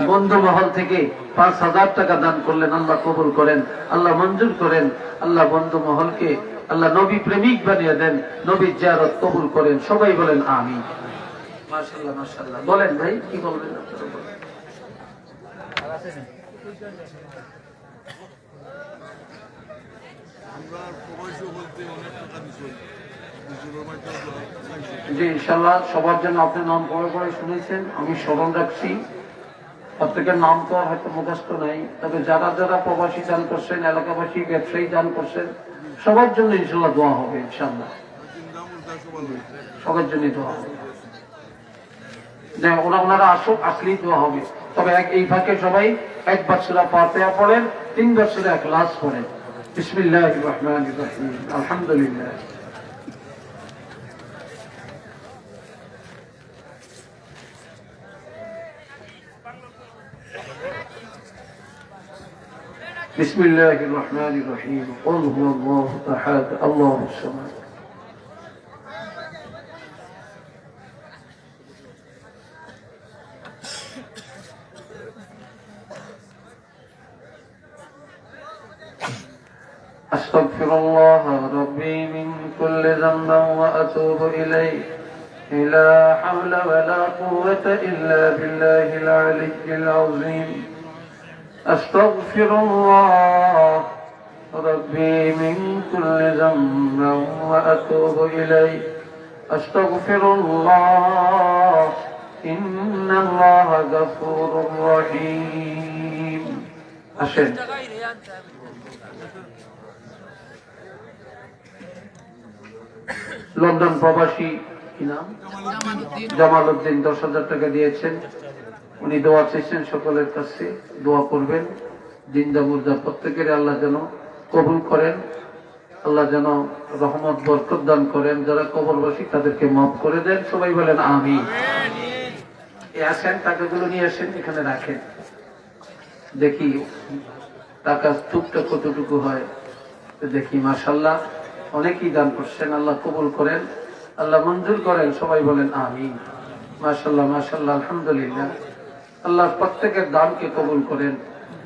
বন্ধু মহল থেকে 5,000 টাকা দান করলেন, আল্লাহ কবুল করেন, আল্লাহ মঞ্জুর করেন। আল্লাহ বন্ধু মহলকে আল্লাহ নবী প্রেমিক বানিয়ে দেন, নবীর জিয়ারত কবুল করেন। সবাই বলেন আমিন। মাশাআল্লাহ, মাশাআল্লাহ। বলেন ভাই কি বলবেন আপনারা? বলেন। জি ইনশাআল্লাহ, সবার জন্য আপনি নাম পড়ে পড়ে শুনেছেন, আমি স্মরণ রাখছি। প্রত্যেকের নাম তো হয়তো মুখস্থ নাই, তবে যারা যারা প্রবাসী দান করছেন, এলাকাবাসী, ব্যবসায়ী দান করছেন, সবার জন্য ইনশাআল্লাহ দোয়া হবে। ইনশাআল্লাহ সবার জন্য দোয়া হবে। ওনারা আসুক, আসলেই দোয়া হবে। তবে এই ফাঁকে সবাই একবার সূরা ফাতিহা পড়েন, 3বার সূরা ইখলাস পড়েন। বিসমিল্লাহির রহমানির রহিম, আলহামদুলিল্লাহ। বিসমিল্লাহির রহমানির রহিম, কুল হুয়াল্লাহু আহাদ, আল্লাহুস সামাদ। أستغفر الله ربي من كل ذنب وأتوب إليه، لا حول ولا قوة إلا بالله العلي العظيم. أستغفر الله ربي من كل ذنب وأتوب إليه، أستغفر الله إن الله غفور رحيم. أشهد লন্ডন প্রবাসী কি নাম? জামাল উদ্দিন 10,000 টাকা দিয়েছেন। উনি দোয়া চেয়েছেন, সকলের কাছে দোয়া করবেন। জিন্দা মুর্দা প্রত্যেকের আল্লাহ যেন কবুল করেন, আল্লাহ যেন রহমত বরকত দান করেন। যারা কবরবাসী তাদেরকে মাফ করে দেন। সবাই বলেন আমিন। আসেন, টাকাগুলো নিয়ে আসেন, এখানে রাখেন। দেখি টাকা টুকটা কতটুকু হয় দেখি। মাশাআল্লাহ, অনেকেই দান করছেন। আল্লাহ কবুল করেন, আল্লাহ মঞ্জুর করেন। সবাই বলেন আমিন। মাশাআল্লাহ, মাশাআল্লাহ, আলহামদুলিল্লাহ। আল্লাহ প্রত্যেকের দানকে কবুল করেন।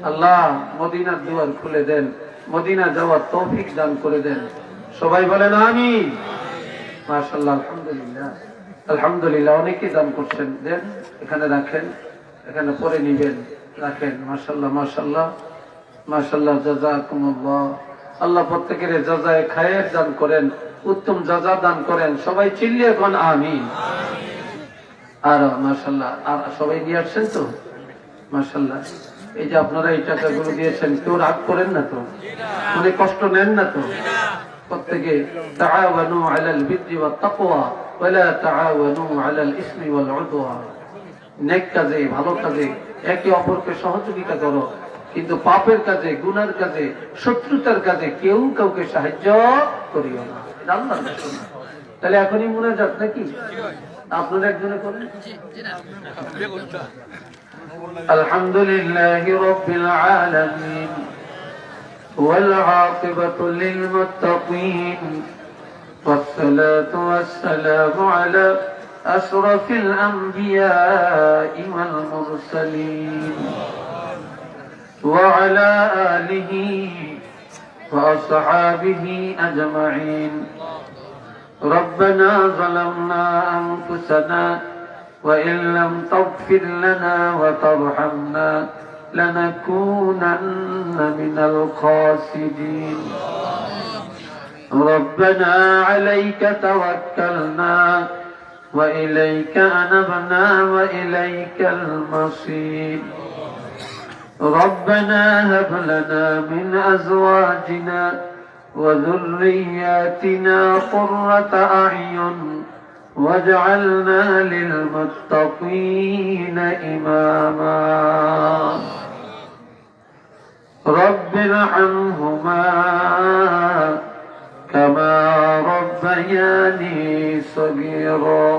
আল্লাহ মদিনার দুয়ার খুলে দেন, মদিনা যাওয়ার তৌফিক দান করে দেন। সবাই বলেন আমিন। মাশাআল্লাহ, আলহামদুলিল্লাহ, আলহামদুলিল্লাহ। অনেকেই দান করছেন, দেন এখানে রাখেন, এখানে পরে নিবেন, রাখেন। মাশাআল্লাহ, মাশাআল্লাহ, মাশাআল্লাহ, জাযাকুমুল্লাহ। আল্লাহ প্রত্যেকের জাযায়ে খায়ের দান করেন, উত্তম জাযা দান করেন। সবাই চিল্লিয়ে কোন আমিন। আর মাশাআল্লাহ, আর সবাই নিয়ে আসছেন তো, মাশাআল্লাহ। এই যে আপনারা এই টাকাগুলো দিয়েছেন, কেউ রাগ করেন না তো, মানে কষ্ট নেন না তো? প্রত্যেকে তাআওয়ানু আলাল বিররি ওয়াত তাকওয়া ওয়া লা তাআওয়ানু আলাল ইসমি ওয়াল উদওয়ান। নেক কাজে, ভালো কাজে একে অপরকে সহযোগিতা করো, কিন্তু পাপের কাজে, গুনার কাজে, শত্রুতার কাজে কেউ কাউকে সাহায্য করিও না। এটা আল্লাহর হুকুম। তাহলে এখনই মুনাজাত নাকি? আপনারা একজনে করেন। আলহামদুলিল্লাহি রাব্বিল আলামিন والعاقبة للمتقين والصلاة والسلام على أشرف الأنبياء والمرسلين وعلى آله وأصحابه أجمعين. ربنا ظلمنا أنفسنا وإن لم تغفر لنا وترحمنا لنكونن من الخاسرين. ربنا عليك توكلنا وإليك أنبنا وإليك المصير. ربنا هب لنا من أزواجنا وذرياتنا قرة أعين واجعلنا للمتقين إماما. رب ارحمهما كما ربياني صغيرا.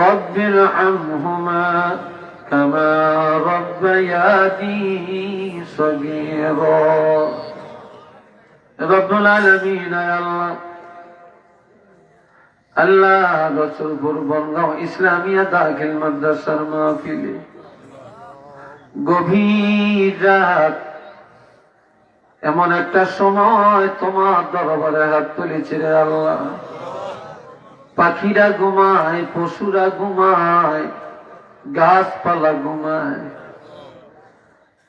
رب ارحمهما كما ربياني صغيرا. رب العالمين يا الله আল্লাহ, রসুলপুর বনগাঁও ইসলামিয়া দাখিল মাদ্রাসার মাহফিলে গভীর রাত, এমন একটা সময় তোমার দরবারে হাত তুলেছি রে আল্লাহ। পাখিরা ঘুমায়, পশুরা ঘুমায়, গাছপালা ঘুমায়।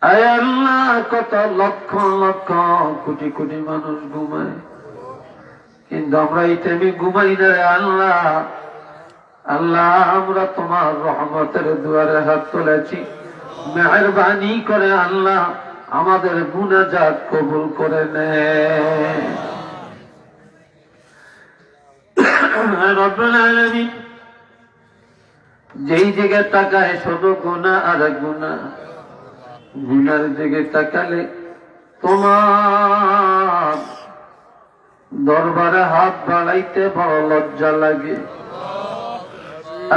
আয় আল্লাহ, কত লক্ষ লক্ষ কোটি কোটি মানুষ ঘুমায়, কিন্তু আমরা এই টাইমে ঘুমাই না রে আল্লাহ। আল্লাহ, আমরা তোমার রহমতের দুয়ারে হাত তুলেছি, মেহেরবানি করে আল্লাহ আমাদের মুনাজাত কবুল করে নে। রব্বুল আলামিন, যেই দিকে তাকায় শুধু গুনাহ আর গুনাহ, গুনার দিকে তাকালে তোমার দরবারে হাত বাড়াইতে বড় লজ্জা লাগে।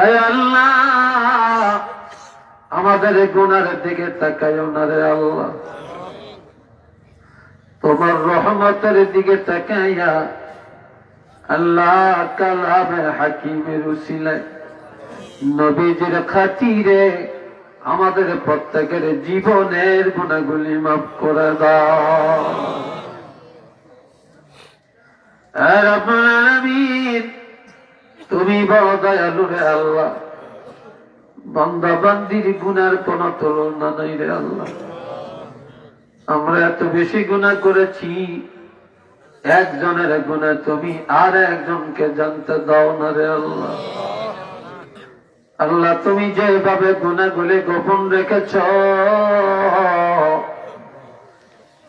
আয় আল্লাহ, আমাদের গুনার দিকে তাকাইও না রে আল্লাহ। তোমার রহমতের দিকে তাকাইয়া আল্লাহ কালামে হাকিমের উসিলায় নবীজির খাতিরে আমাদের প্রত্যেকের জীবনের গুনাহগুলি মাফ করে দাও। রব্বুল আলামিন, তুমি বড় দয়ালু রে আল্লাহ। বান্দা বান্দির গুনার কোন তুলনা নাই রে আল্লাহ। আমরা এত বেশি গুনাহ করেছি, একজনের গুনাহ তুমি আর একজনকে জানতে দাও না রে আল্লাহ। আল্লাহ, তুমি যেভাবে গুনাহগুলি গোপন রেখেছ,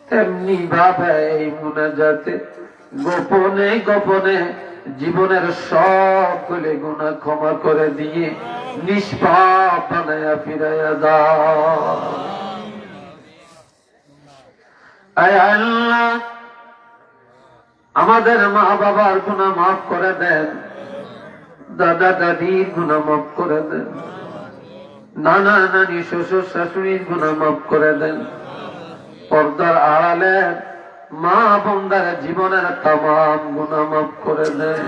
তেমনি ভাবে এই মুনাজাতে গোপনে গোপনে জীবনের সবগুলি গুনাহ ক্ষমা করে দিয়ে নিষ্পাপ বানায়া ফিরাইয়া দাও। আয় আল্লাহ, আমাদের মা বাবার গুনাহ মাফ করে দেন, দাদা দাদির গুনাহ মাফ করে দেন, নানা নানি শ্বশুর শাশুড়ির গুনাহ মাফ করে দেন। পর্দার আড়ালে মা বোনদের জীবনের তামাম গুনাহ মাফ করে দেন।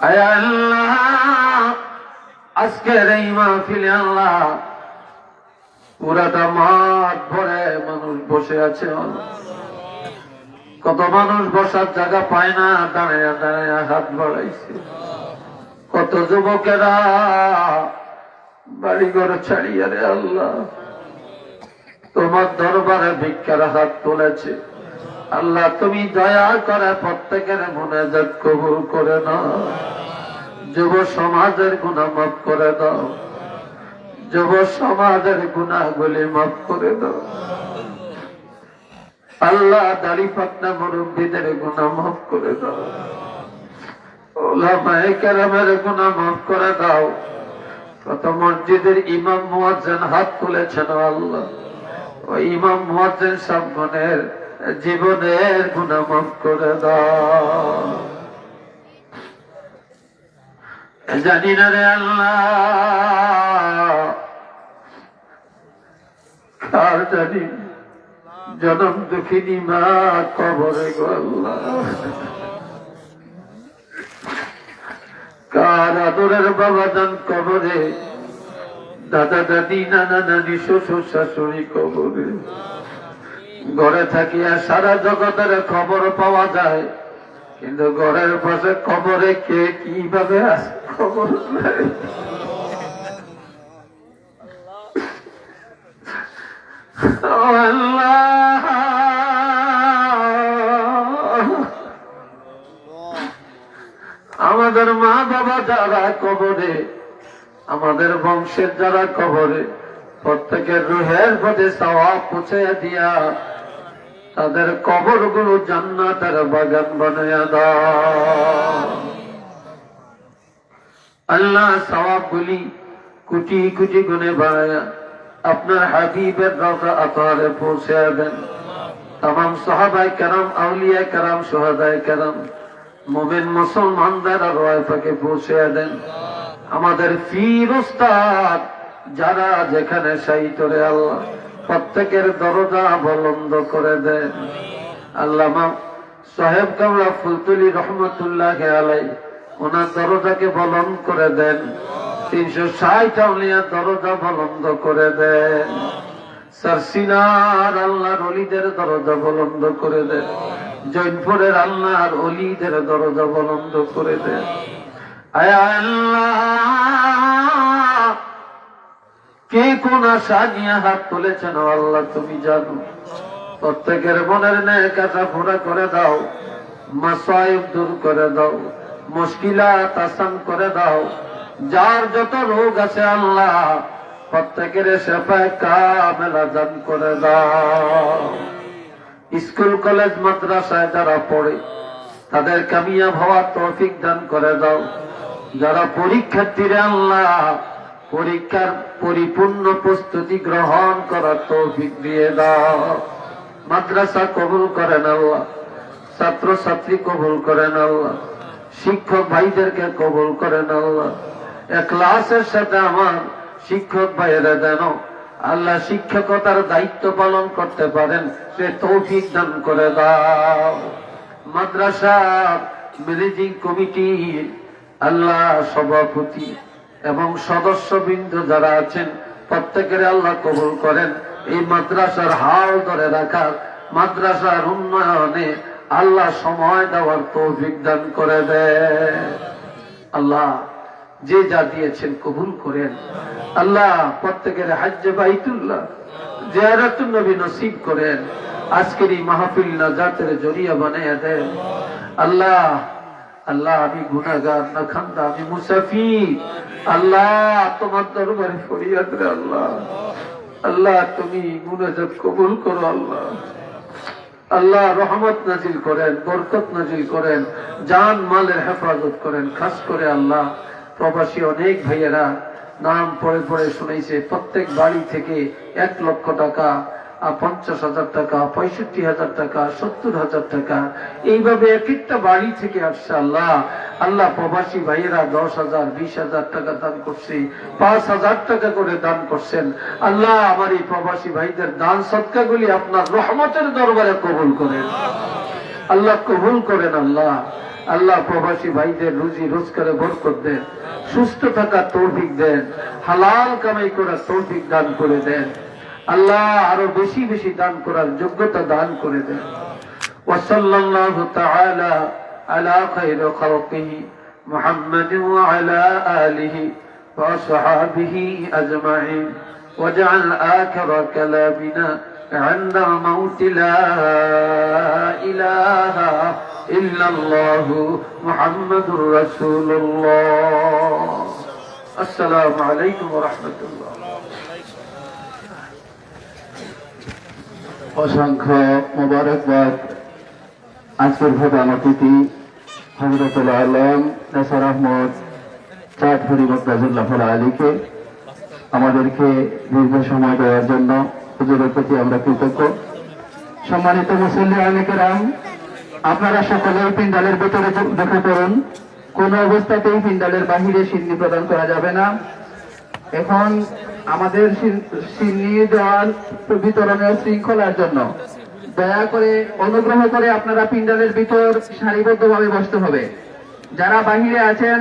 আয় আল্লাহ, আজকের এই মাহফিলে আল্লাহ পুরাটা মাঠ ভরে মানুষ বসে আছে। কত মানুষ বসার জায়গা পায় না, দাঁড়ায় দাঁড়ায় হাত বাড়াইছে। কত যুবকেরা বাড়ি ঘর ছাড়িয়ে রে আল্লাহ তোমার দরবারে ভিক্ষার হাত তুলেছে। আল্লাহ তুমি দয়া করে প্রত্যেকের মুনাজাত কবুল করে নাও। যুব সমাজের গুনাহ মাফ করে দাও, যুব সমাজের গুনাহগুলি মাফ করে দাও। আল্লাহ দাড়ি পাকনা মুরব্বীদের গুনাহ মাফ করে দাও, উলামায়ে কেরামের গুনাহ মাফ করে দাও। কত মসজিদের ইমাম মুয়াজ্জিন হাত তুলেছেন আল্লাহ, ওই ইমাম মুয়াজ্জিন সাহেবের জীবনের গুনাহ মাফ করে দাও। জানি না রে আল্লাহ কার জানি জনম দুঃখিনী মা কবরে গো আল্লাহ, কার আদরের বাবা জান কবরে, দাদা দাদি নানা নানি শ্বশুর শাশুড়ি কবরে। ঘরে থাকিয়া সারা জগতের খবর পাওয়া যায়, কিন্তু ঘরের পাশে কবরে কে কিভাবে আছে খবর নাই। আল্লাহ আমাদের মা বাবা যারা কবরে, আমাদের বংশের যারা কবরে, প্রত্যেকের রুহের প্রতি সওয়াব পৌঁছে দিয়া তাদের কবরগুলো জান্নাতের বাগান বানায়া দাও। আল্লাহ সওয়াবগুলি কোটি কোটি গুণে বাড়ায়া আপনার হাবিবের রওজা আতহারে পৌঁছে দেন। तमाम সাহাবায়ে কেরাম, আউলিয়া কেরাম, শুহাদায়ে কেরাম, মুমিন মুসলমানদের রওয়াফাকে পৌঁছে দেন। আমাদের পীর উস্তাদ যারা যেখানে শায়িত রে আল্লাহ প্রত্যেকের দরজা বুলন্দ করে দেন। আল্লামা সাহেব কামলা ফুলতুলি রহমতুল্লাহ আলাইহি ওনার দরজাকে বুলন্দ করে দেন। 360 আউলিয়া দরজা বুলন্দ করে দেন। সরসিনার আল্লাহর ওলিদের দরজা বুলন্দ করে দেন। জৈনপুরের আল্লাহর ওলিদের দরজা বুলন্দ করে দেন। আয় আল্লাহ কে কোন আশা নিয়ে হাত তুলেছেন আল্লাহ তুমি জানো। প্রত্যেকের মনের নেক আশা পুরা করে দাও, মাসায়েব দূর করে দাও, মুশকিলাত আসান করে দাও। যার যত রোগ আছে আল্লাহ প্রত্যেকের শিফায়ে কামেলা দান করে দাও। স্কুল কলেজ মাদ্রাসায় যারা পড়ে তাদের কামিয়াব হওয়ার তৌফিক দান করে দাও। যারা পরীক্ষার্থীরা আল্লাহ পরীক্ষার পরিপূর্ণ প্রস্তুতি গ্রহণ করার তৌফিক দিয়ে দাও। মাদ্রাসা কবুল করেন আল্লাহ, ছাত্র ছাত্রী কবুল করেন আল্লাহ, শিক্ষক ভাইদেরকে কবুল করেন আল্লাহ। ইখলাসের সাথে আমার শিক্ষক ভাইয়েরা যেন আল্লাহ শিক্ষকতার দায়িত্ব পালন করতে পারেন সে তৌফিক দান করে দাও। মাদ্রাসা ম্যানেজিং কমিটি আল্লাহ সভাপতি এবং সদস্যবৃন্দ যারা আছেন প্রত্যেকের আল্লাহ কবুল করেন। এই মাদ্রাসার হাল ধরে রাখার, মাদ্রাসার উন্নয়নে আল্লাহ সময় দেওয়ার তৌফিক দান করে দেন। আল্লাহ যে যা দিয়েছেন কবুল করেন। আল্লাহ প্রত্যেকের হজ্জে বাইতুল্লাহ জিয়ারাতুন নবী নসিব করেন। আজকের এই মাহফিল নাজাতের জরিয়া বানিয়ে দেন। আল্লাহ আল্লাহ আমি গুনাহগার না খান্দা, আমি মুসাফির। আল্লাহ তোমার দরবারে ফরিয়াদ রে আল্লাহ। আল্লাহ তুমি মুনাজাত কবুল করো আল্লাহ। আল্লাহ রহমত নাজিল করেন, বরকত নাজিল করেন, জান মালের হেফাজত করেন। খাস করে আল্লাহ প্রবাসী অনেক ভাইয়েরা নাম পড়ে পড়ে শুনেছে, প্রত্যেক বাড়ি থেকে 1 লক্ষ টাকা, 50,000 টাকা, 65,000 টাকা, 70,000 টাকা, এইভাবে এক একটা বাড়ি থেকে আসছে। আল্লাহ আল্লাহ প্রবাসী ভাইয়েরা 10,000, 20,000 টাকা দান করছে, 5,000 টাকা করে দান করছেন। আল্লাহ আমার এই প্রবাসী ভাইদের দান সদকাগুলি আপনার রহমতের দরবারে কবুল করেন আল্লাহ, কবুল করেন আল্লাহ। আল্লাহ প্রবাসী ভাইদের রুজি রোজগারে বরকত দেন, সুস্থ থাকার তৌফিক দেন, হালাল কামাই করার তৌফিক দান করে দেন। আল্লাহ আরো বেশি বেশি দান করার যোগ্যতা দান করে দেন। وصلى الله تعالى على خير خلقه محمد وعلى آله وأصحابه أجمعين واجعل آخر كلامنا عند الموت لا إله إلا الله محمد رسول الله السلام عليكم ورحمة الله অসংখ্য মোবারকবাদ আজকের প্রধান অতিথি হযরতুল আলম নাসর আহমদ চাঁদপুরি মুক্তাজুল্লাহ আলীকে আমাদেরকে দীর্ঘ সময় দেওয়ার জন্য হুজুরের প্রতি আমরা কৃতজ্ঞ। সম্মানিত মুসল্লি কেরাম, আপনারা সকলেই পিন্ডালের ভিতরে ঢুকে পড়ুন। কোন অবস্থাতেই পিন্ডালের বাহিরে সিন্নি প্রদান করা যাবে না। এখন আমাদের সিন্নি দেওয়ার বিতরণের শৃঙ্খলার জন্য দয়া করে অনুগ্রহ করে আপনারা পিন্ডালের ভিতর সারিবদ্ধভাবে বসতে হবে। যারা বাহিরে আছেন